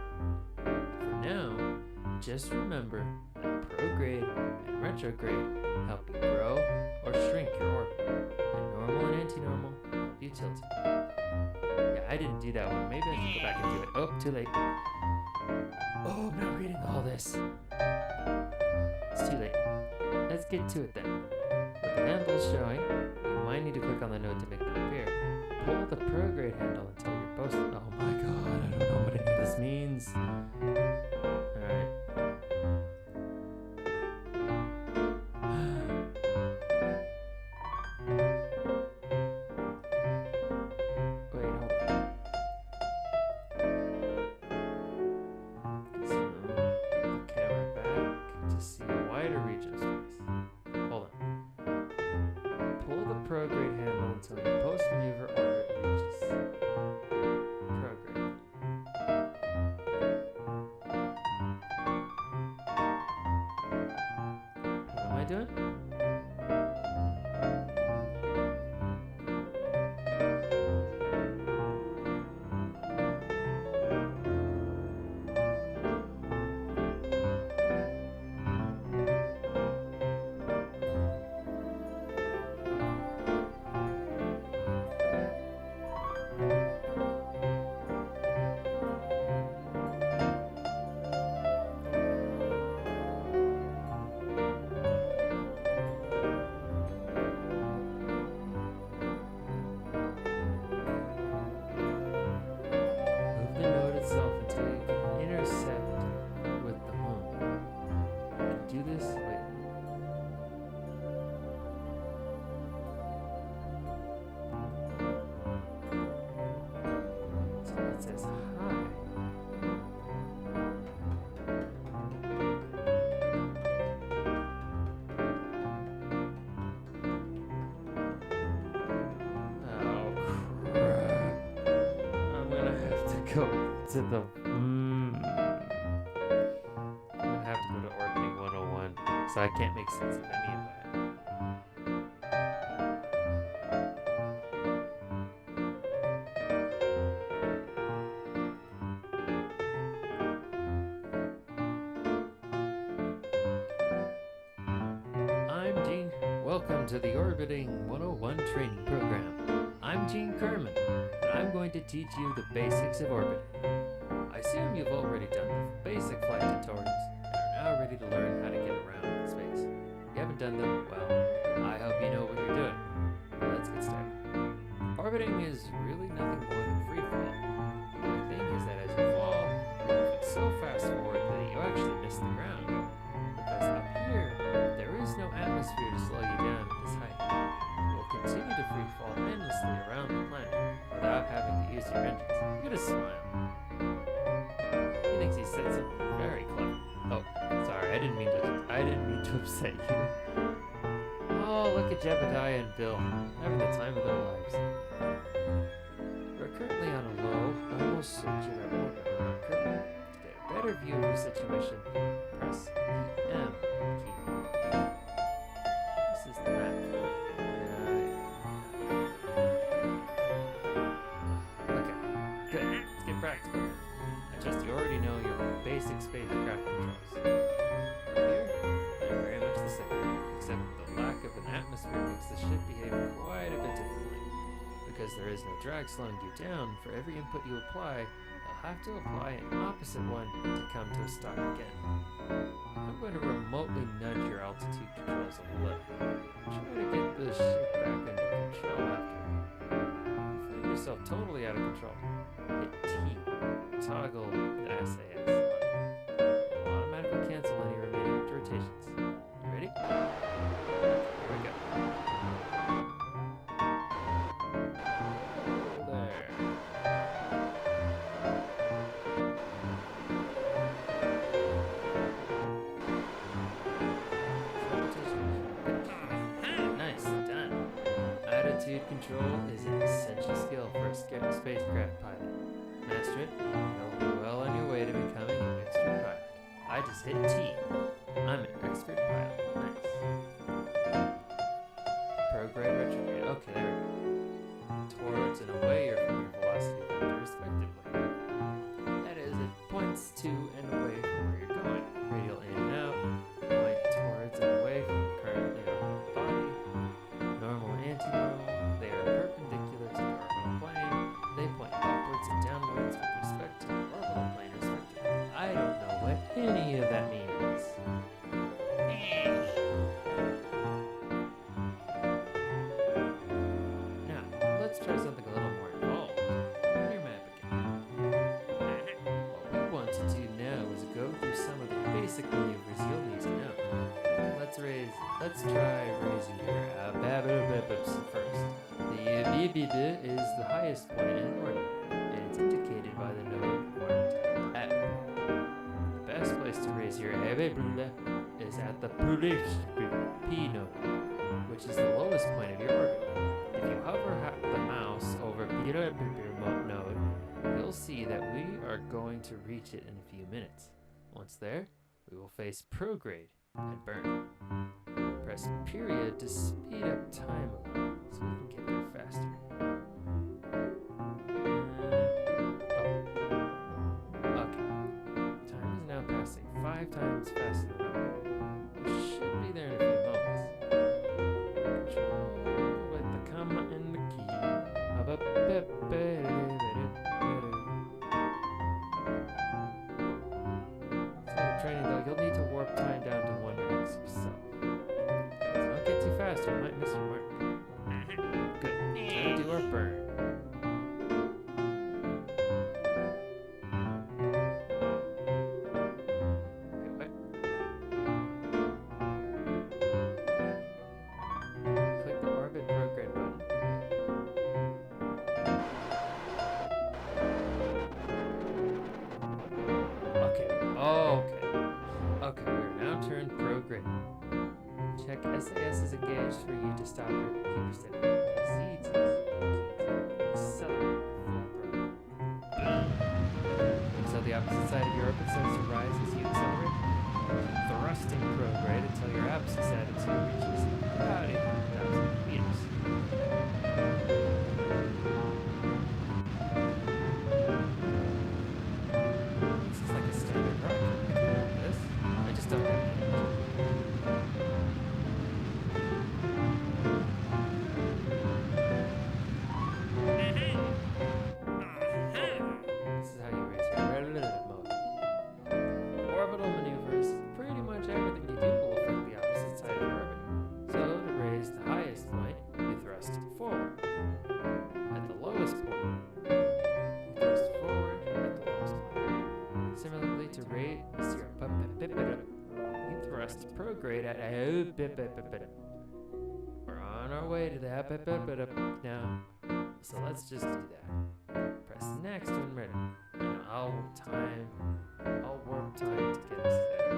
For now, just remember that prograde and retrograde help you grow or shrink your orbit, and normal and anti-normal help you tilt it. Yeah, I didn't do that one. Maybe I can go back and do it. Oh, too late. Oh, I'm not reading all this. It's too late. Let's get to it then. With the handles showing, you might need to click on the node to make them appear. Pull the prograde handle until you're posted. Oh my god, I don't know what any of this means. Alright. Wait, hold on. So, the camera back to see a wider region of space. Hold on. Pull the prograde handle until your post-maneuver orbit reaches prograde. What am I doing? to the... I'm gonna have to go to Orbiting 101, so I can't make sense of any of that. I'm Gene. Welcome to the Orbiting 101 training program. I'm Gene Kerman, and I'm going to teach you the basics of orbiting. I assume you've already done the basic flight tutorials and are now ready to learn how to get around in space. If you haven't done them, well, I hope you know what you're doing. Let's get started. Orbiting is really nothing more than free fall. The only thing is that as you fall, you're moving so fast forward that you actually miss the ground. Because up here, there is no atmosphere to slow you down at this height. You'll continue to free fall endlessly around the planet without having to use your engines. Look at his smile. He thinks he said something very clever. Oh, sorry, I didn't mean to upset you. Oh, look at Jebediah and Bill, having the time of their lives. We're currently on a low, almost circular orbit around Kerbal. To get a better view of your situation, press the M key. This is the map. Okay, good. Let's get practical. I trust you already know your basic spacecraft controls. Here, they're very much the same, except the lack of an atmosphere makes the ship behave quite a bit differently. Because there is no drag slowing you down, for every input you apply, you'll have to apply an opposite one to come to a stop again. I'm going to remotely nudge your altitude controls a little. Try to get the ship back under control after. If you find yourself totally out of control, hit T. Toggle the SAS on. It'll automatically cancel any remaining rotations. You ready? Here we go. There. Nice, done. Attitude control is an essential skill for a spacecraft pilot. Master it, and you'll be well on your way to becoming an expert pilot. I just hit T. I'm an expert pilot. Nice. Prograde retrograde. Okay, there we go. Towards and away or from your velocity vector, respectively. That is, it points to and away from where you're going. Radial in and out. Point towards and away from the currently orbital body. Normal and anti-normal. They are perpendicular to the orbital plane. They point upwards and downwards with respect to the orbital plane, respectively. I don't know what any of that means. Now, let's try something a little more involved. On your map again. What we want to do now is go through some of the basic maneuvers you'll need to know. Let's try raising your babibibips first. The BBB is the highest point in orbit, and it's indicated by the node marked F. The best place to raise your babibibibi is at the P node, which is the lowest point of your orbit. If you hover the mouse over P node, you'll see that we are going to reach it in a few minutes. Once there, we will face prograde and burn. Press period to speed up time a little so we can get there faster. Okay. Time is now passing 5 times faster than normal. We should be there in a few moments. Control with the comma and the key. Instead of training though, you'll need to warp time down to 1 minute yourself. Don't get too fast or you might miss your mark. Good. Time to do our burn. Wait, what? Click the orbit prograde button. Okay. Okay, we're now turned prograde. Check SAS is engaged for you to stop or keep her steady. Z to accelerate full throttle. Boom. orbit starts to rise as you accelerate. Thrusting prograde until your abscess attitude reaches about 8,000 meters. This is like a standard rocket. I can build this. I just don't have the engine. This is how you raise your mode. Orbital maneuvers. Pretty much everything you do will affect the opposite side of your orbit. So to raise the highest point, you thrust forward. At the lowest point, you thrust forward at the lowest point. Similarly to raise your you thrust prograde at we're on our way to that now. So let's just do that. Press next when ready. And I'll warp time to get us there.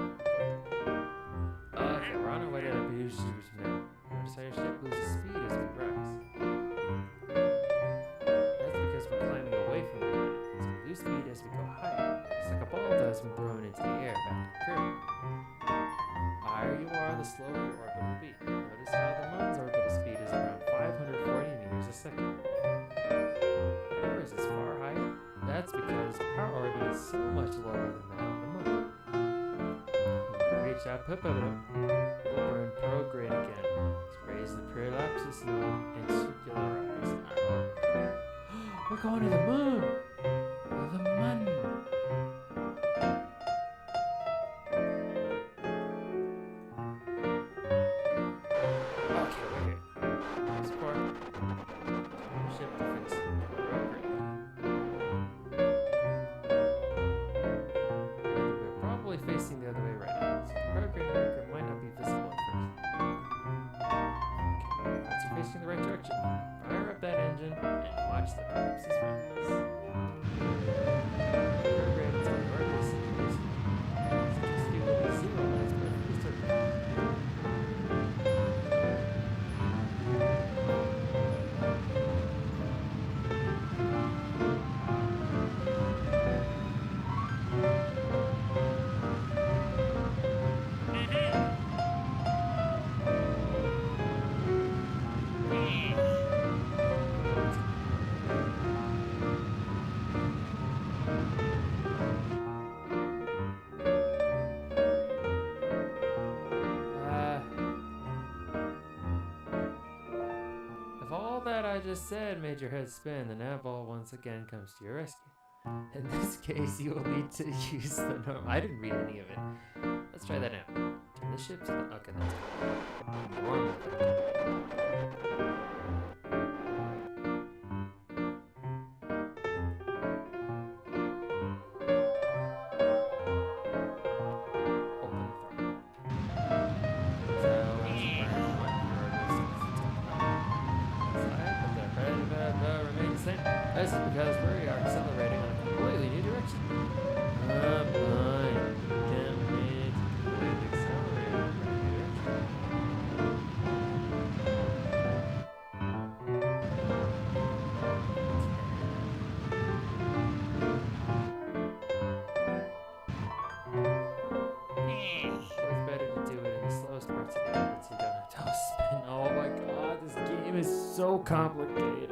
Okay, we're on our way to the boost now. Notice how your ship loses speed as we rise. That's because we're climbing away from the planet, so we lose speed as we go higher, just like a ball does when thrown into the air back to Kerbal. Higher you are, the slower your orbit will be. Notice how the moon's orbital speed is around 540 meters a second. Yours is far higher. That's because our orbit is so much lower than that of the moon. When we reach our we'll burn prograde again to raise the prolapsus node and circularize our orbit. We're going to the moon! The moon! Okay, we're here. Support. Ship defense. Prograde. We're probably facing the other way right now, so the prograde marker might not be visible at first. Okay, once you're facing the right direction, fire up that engine and watch the prolapses rise. Prograde is on the orbit series. Since you will be zero lines perfectly circular. If all that I just said made your head spin, the nav ball once again comes to your rescue. In this case, you will need to use the norm. I didn't read any of it. Let's try that out. Turn the ship to the. Okay, that's good. Normal. This is because we are accelerating on a completely new direction. Fine. Can't wait to completely accelerate on a new direction. It's better to do it in the slowest parts of the orbit so you don't have to spin. Oh my god, this game is so complicated.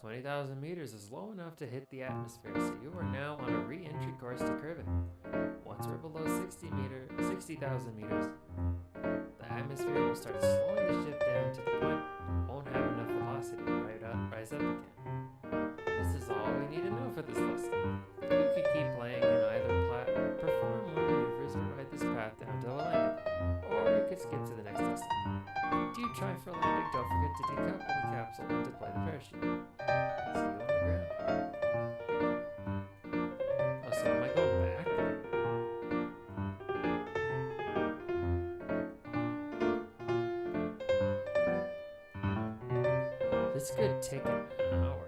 20,000 meters is low enough to hit the atmosphere, so you are now on a re-entry course to Kerbal. Once we're below 60,000 meters, the atmosphere will start slowing the ship down to the point it won't have enough velocity to rise up again. This is all we need to know for this lesson. You could keep playing and either perform more maneuvers or ride this path down to a landing, or you could skip to the next lesson. After you try for a landing, don't forget to decouple the capsule and deploy the parachute. See you on the ground. Oh, so am I going back? This could take an hour.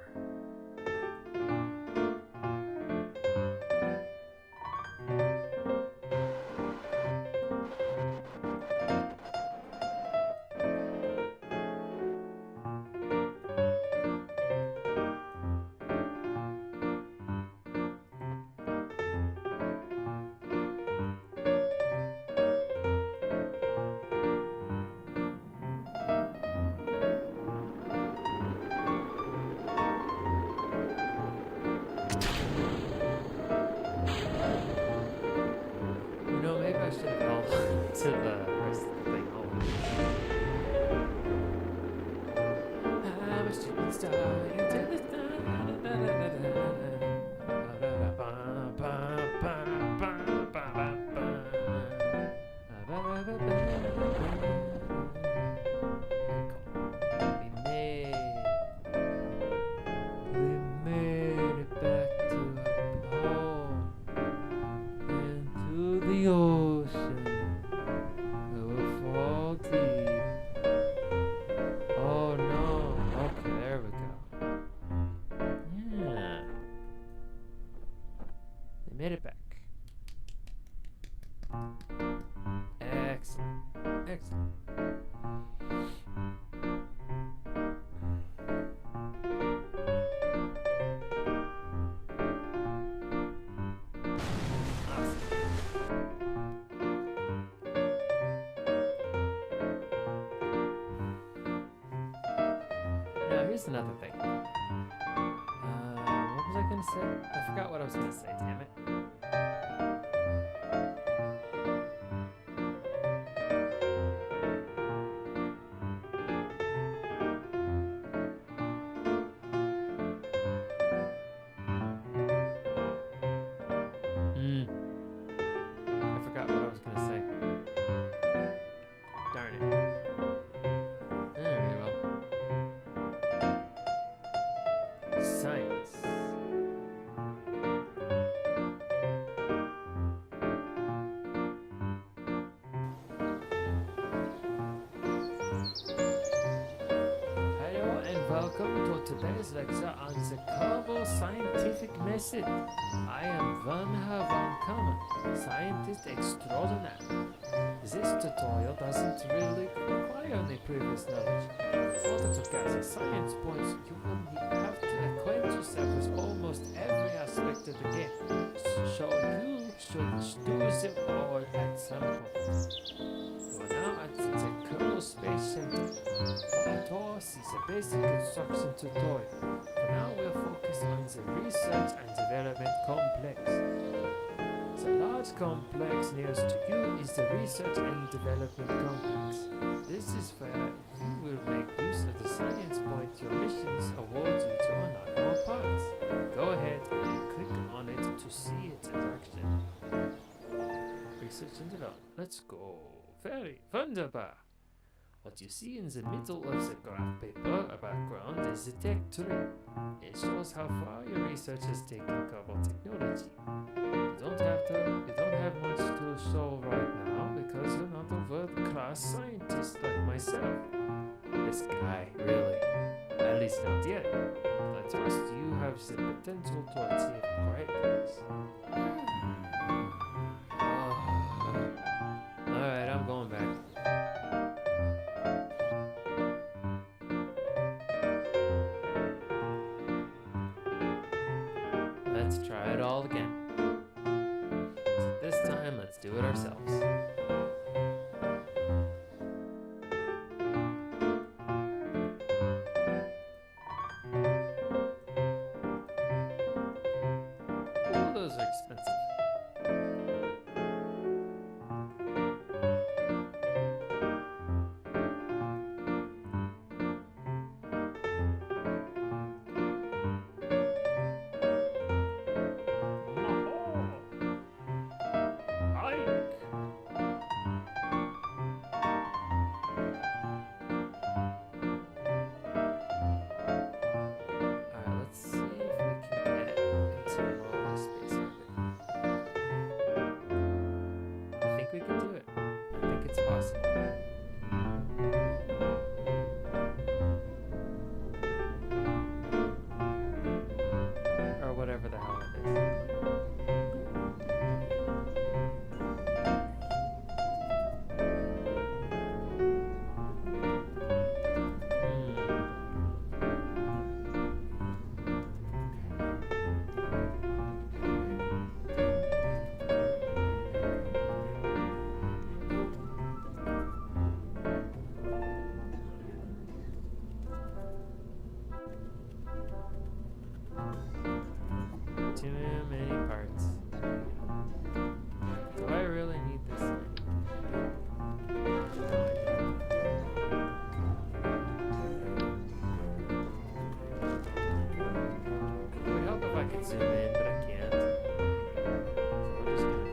Maybe I should have held on to the rest of the thing. I'm a shooting star into the We made it back to home. Into the ocean, we'll fall deep. Oh no. Okay, there we go. Yeah. They made it back. Excellent. Excellent. Now here's another thing. What was I gonna say? I forgot what I was gonna say, damn it. I forgot what I was gonna say. Darn it. Very well. Science. Hello and welcome to today's lecture on the Kerbal scientific method. I am Werner von Kammer, scientist extraordinaire. This tutorial doesn't really require any previous knowledge. In order to gather science points, you will have to acquaint yourself with almost every aspect of the game, so you should do them all at some point. You are now at the Kerbal Space Center. For tour, see the basic construction tutorial. For now, we'll focus on the research and development complex. The large complex nearest to you is the research and development complex. This is where you will make use of the science point your missions award you to unlock more parts. Go ahead and click on it to see its in action. Research and development. Let's go. Very wunderbar. What you see in the middle of the graph paper background is the tech tree. It shows how far your research has taken Kerbal technology. You don't have much to show right now because you're not a world-class scientist like myself. This guy, really. At least not yet. I trust you have the potential to achieve great things. Alright, I'm going back. Let's try it all again. This time, let's do it ourselves. Too many parts. Do I really need this thing? It would help if I could zoom in, but I can't. So we're just gonna...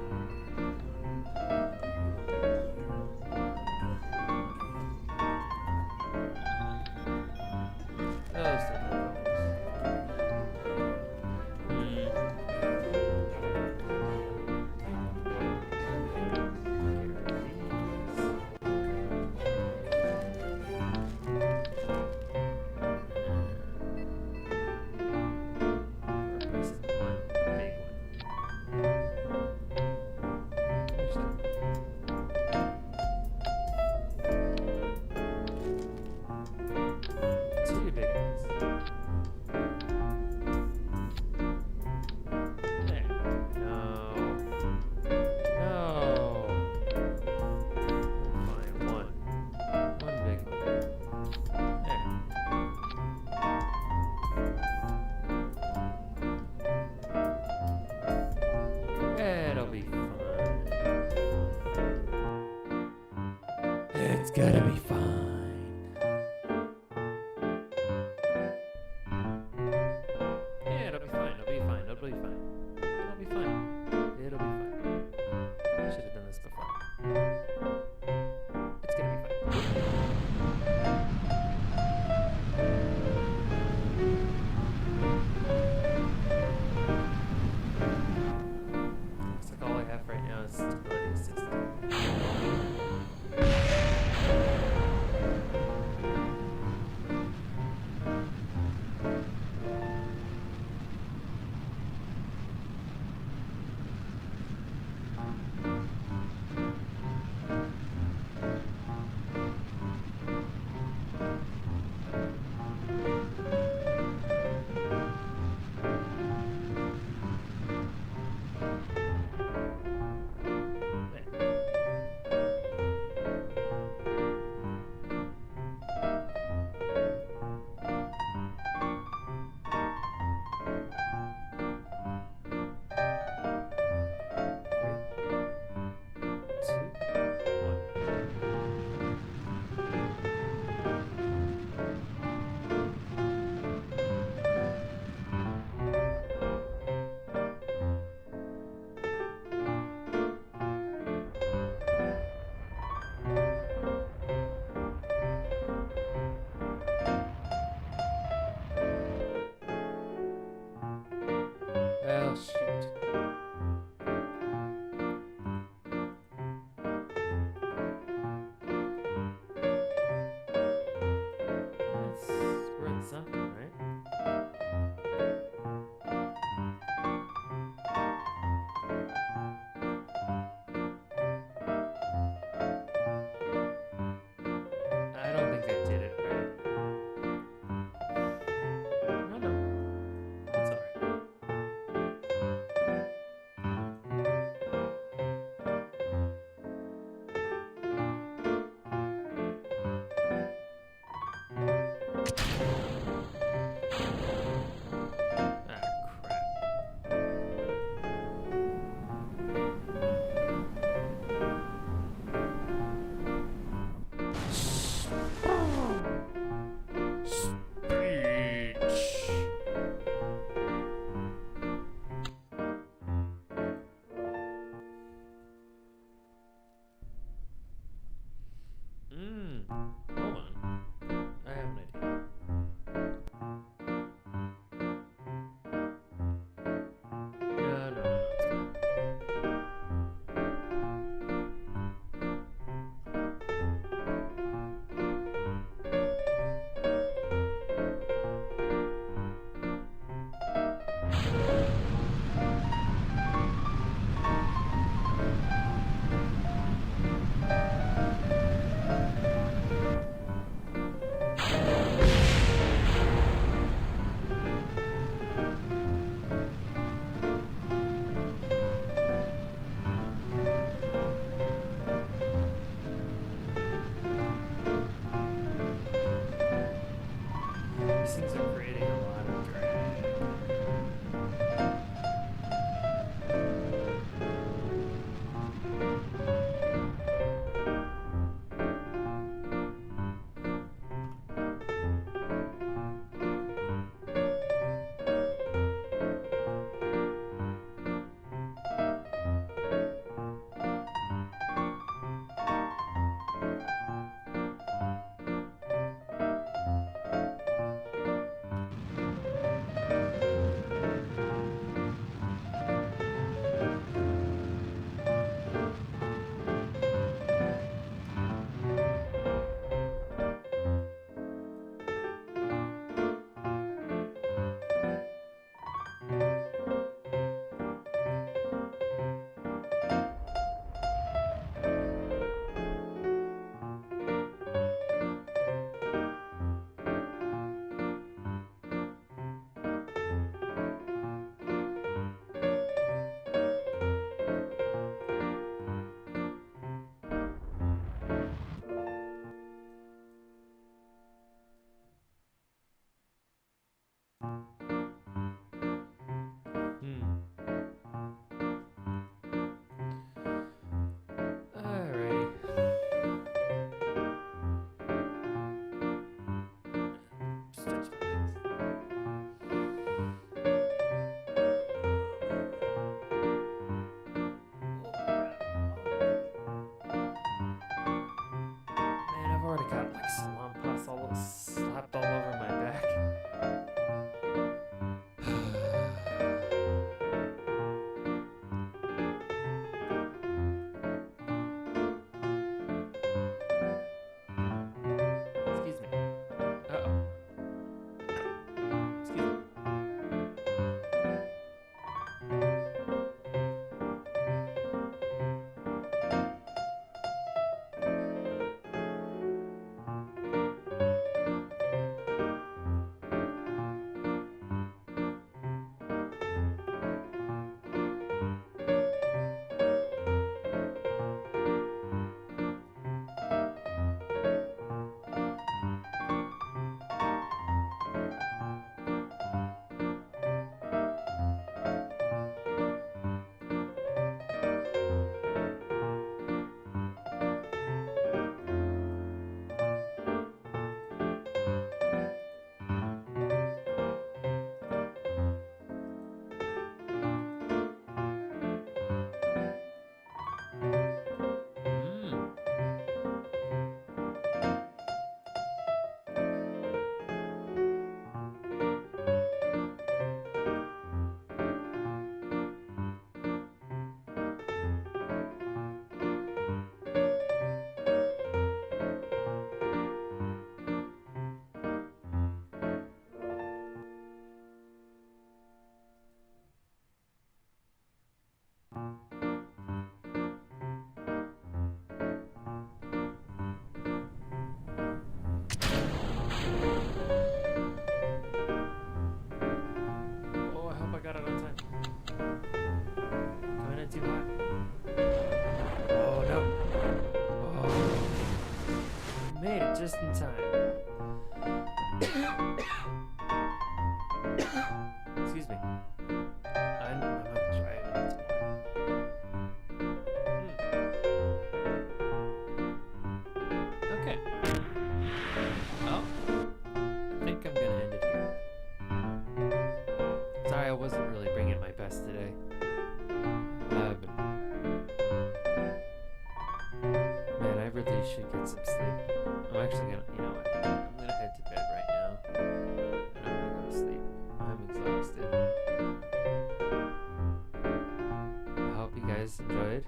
Those are the It's gonna be fine. Yeah, it'll be fine. It'll be fine. It'll be fine. It'll be fine. It'll be fine. I should have done this before. It's gonna be fine. Looks like all I have right now is stability assist. Well, shoot. That's worth something, right? I don't think I did it right. No. That's alright. Hold on. I have an idea. No, it's fine. These things are creating a lot of drag. just in time. Excuse me. I'm not driving it tomorrow. Okay. Well, I think I'm gonna end it here. Sorry, I wasn't really bringing my best today. Man, I really should get some sleep. I'm actually gonna, you know what? I'm gonna head to bed right now. And I'm gonna go to sleep. I'm exhausted. I hope you guys enjoyed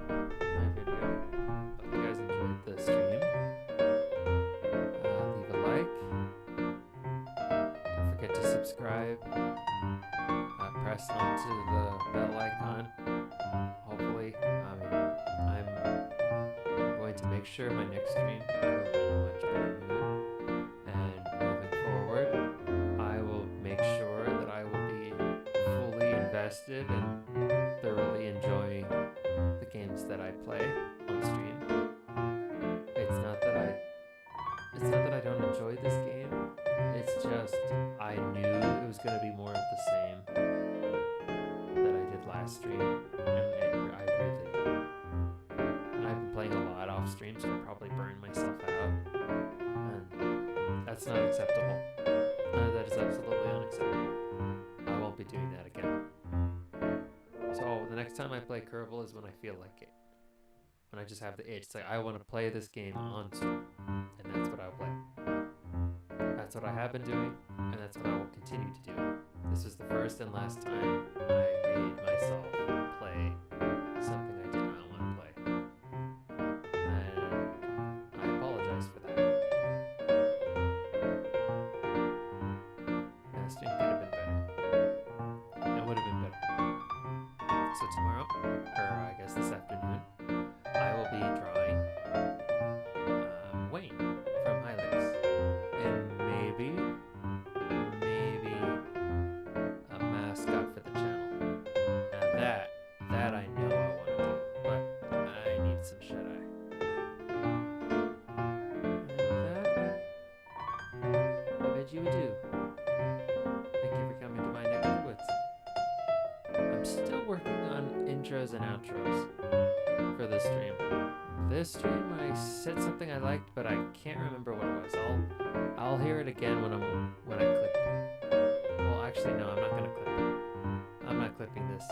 my video. Hope you guys enjoyed the stream. Leave a like. Don't forget to subscribe. Press onto the bell icon. Hopefully, I'm going to make sure my next stream I will be in a much better mood. And moving forward, I will make sure that I will be fully invested and thoroughly enjoying the games that I play on stream. It's not that I don't enjoy this game. It's just I knew it was going to be more of the same that I did last stream, and I've been playing a lot off stream, so I probably burned myself out, and that's not acceptable. That is absolutely unacceptable. I won't be doing that again. So the next time I play Kerbal is when I feel like it. When I just have the itch. It's like I want to play this game on stream, and that's what I'll play. That's what I have been doing, and that's what I will continue to do. This is the first and last time I made myself play something I did not want to play. And I apologize for that. Yeah, stream could have been better. It would have been better. So tomorrow, or I guess this afternoon, I will be drawing Wayne from Hilux. And maybe a mascot for the channel. Now that I know I want to do, but I need some shut-eye. And with that, I bid you adieu. Thank you for coming to my neck of the woods. I'm still working on intros and outros for this stream. This stream, I said something I liked, but I can't remember what it was. I'll hear it again when I clip. Well, actually, no, I'm not gonna clip it. I'm not clipping this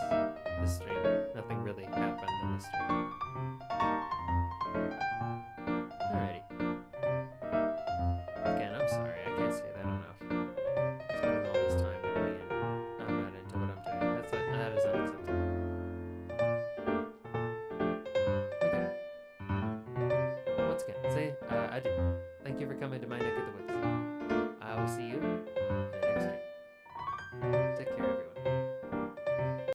stream. Nothing really happened in this stream. Alrighty. Again, I'm sorry. I can't say that enough. Spending all this time with me and I'm not into what I'm doing. That is unacceptable. Okay. Once again, say adieu. Thank you for coming to my neck of the woods. I will see you in the next stream. Take care.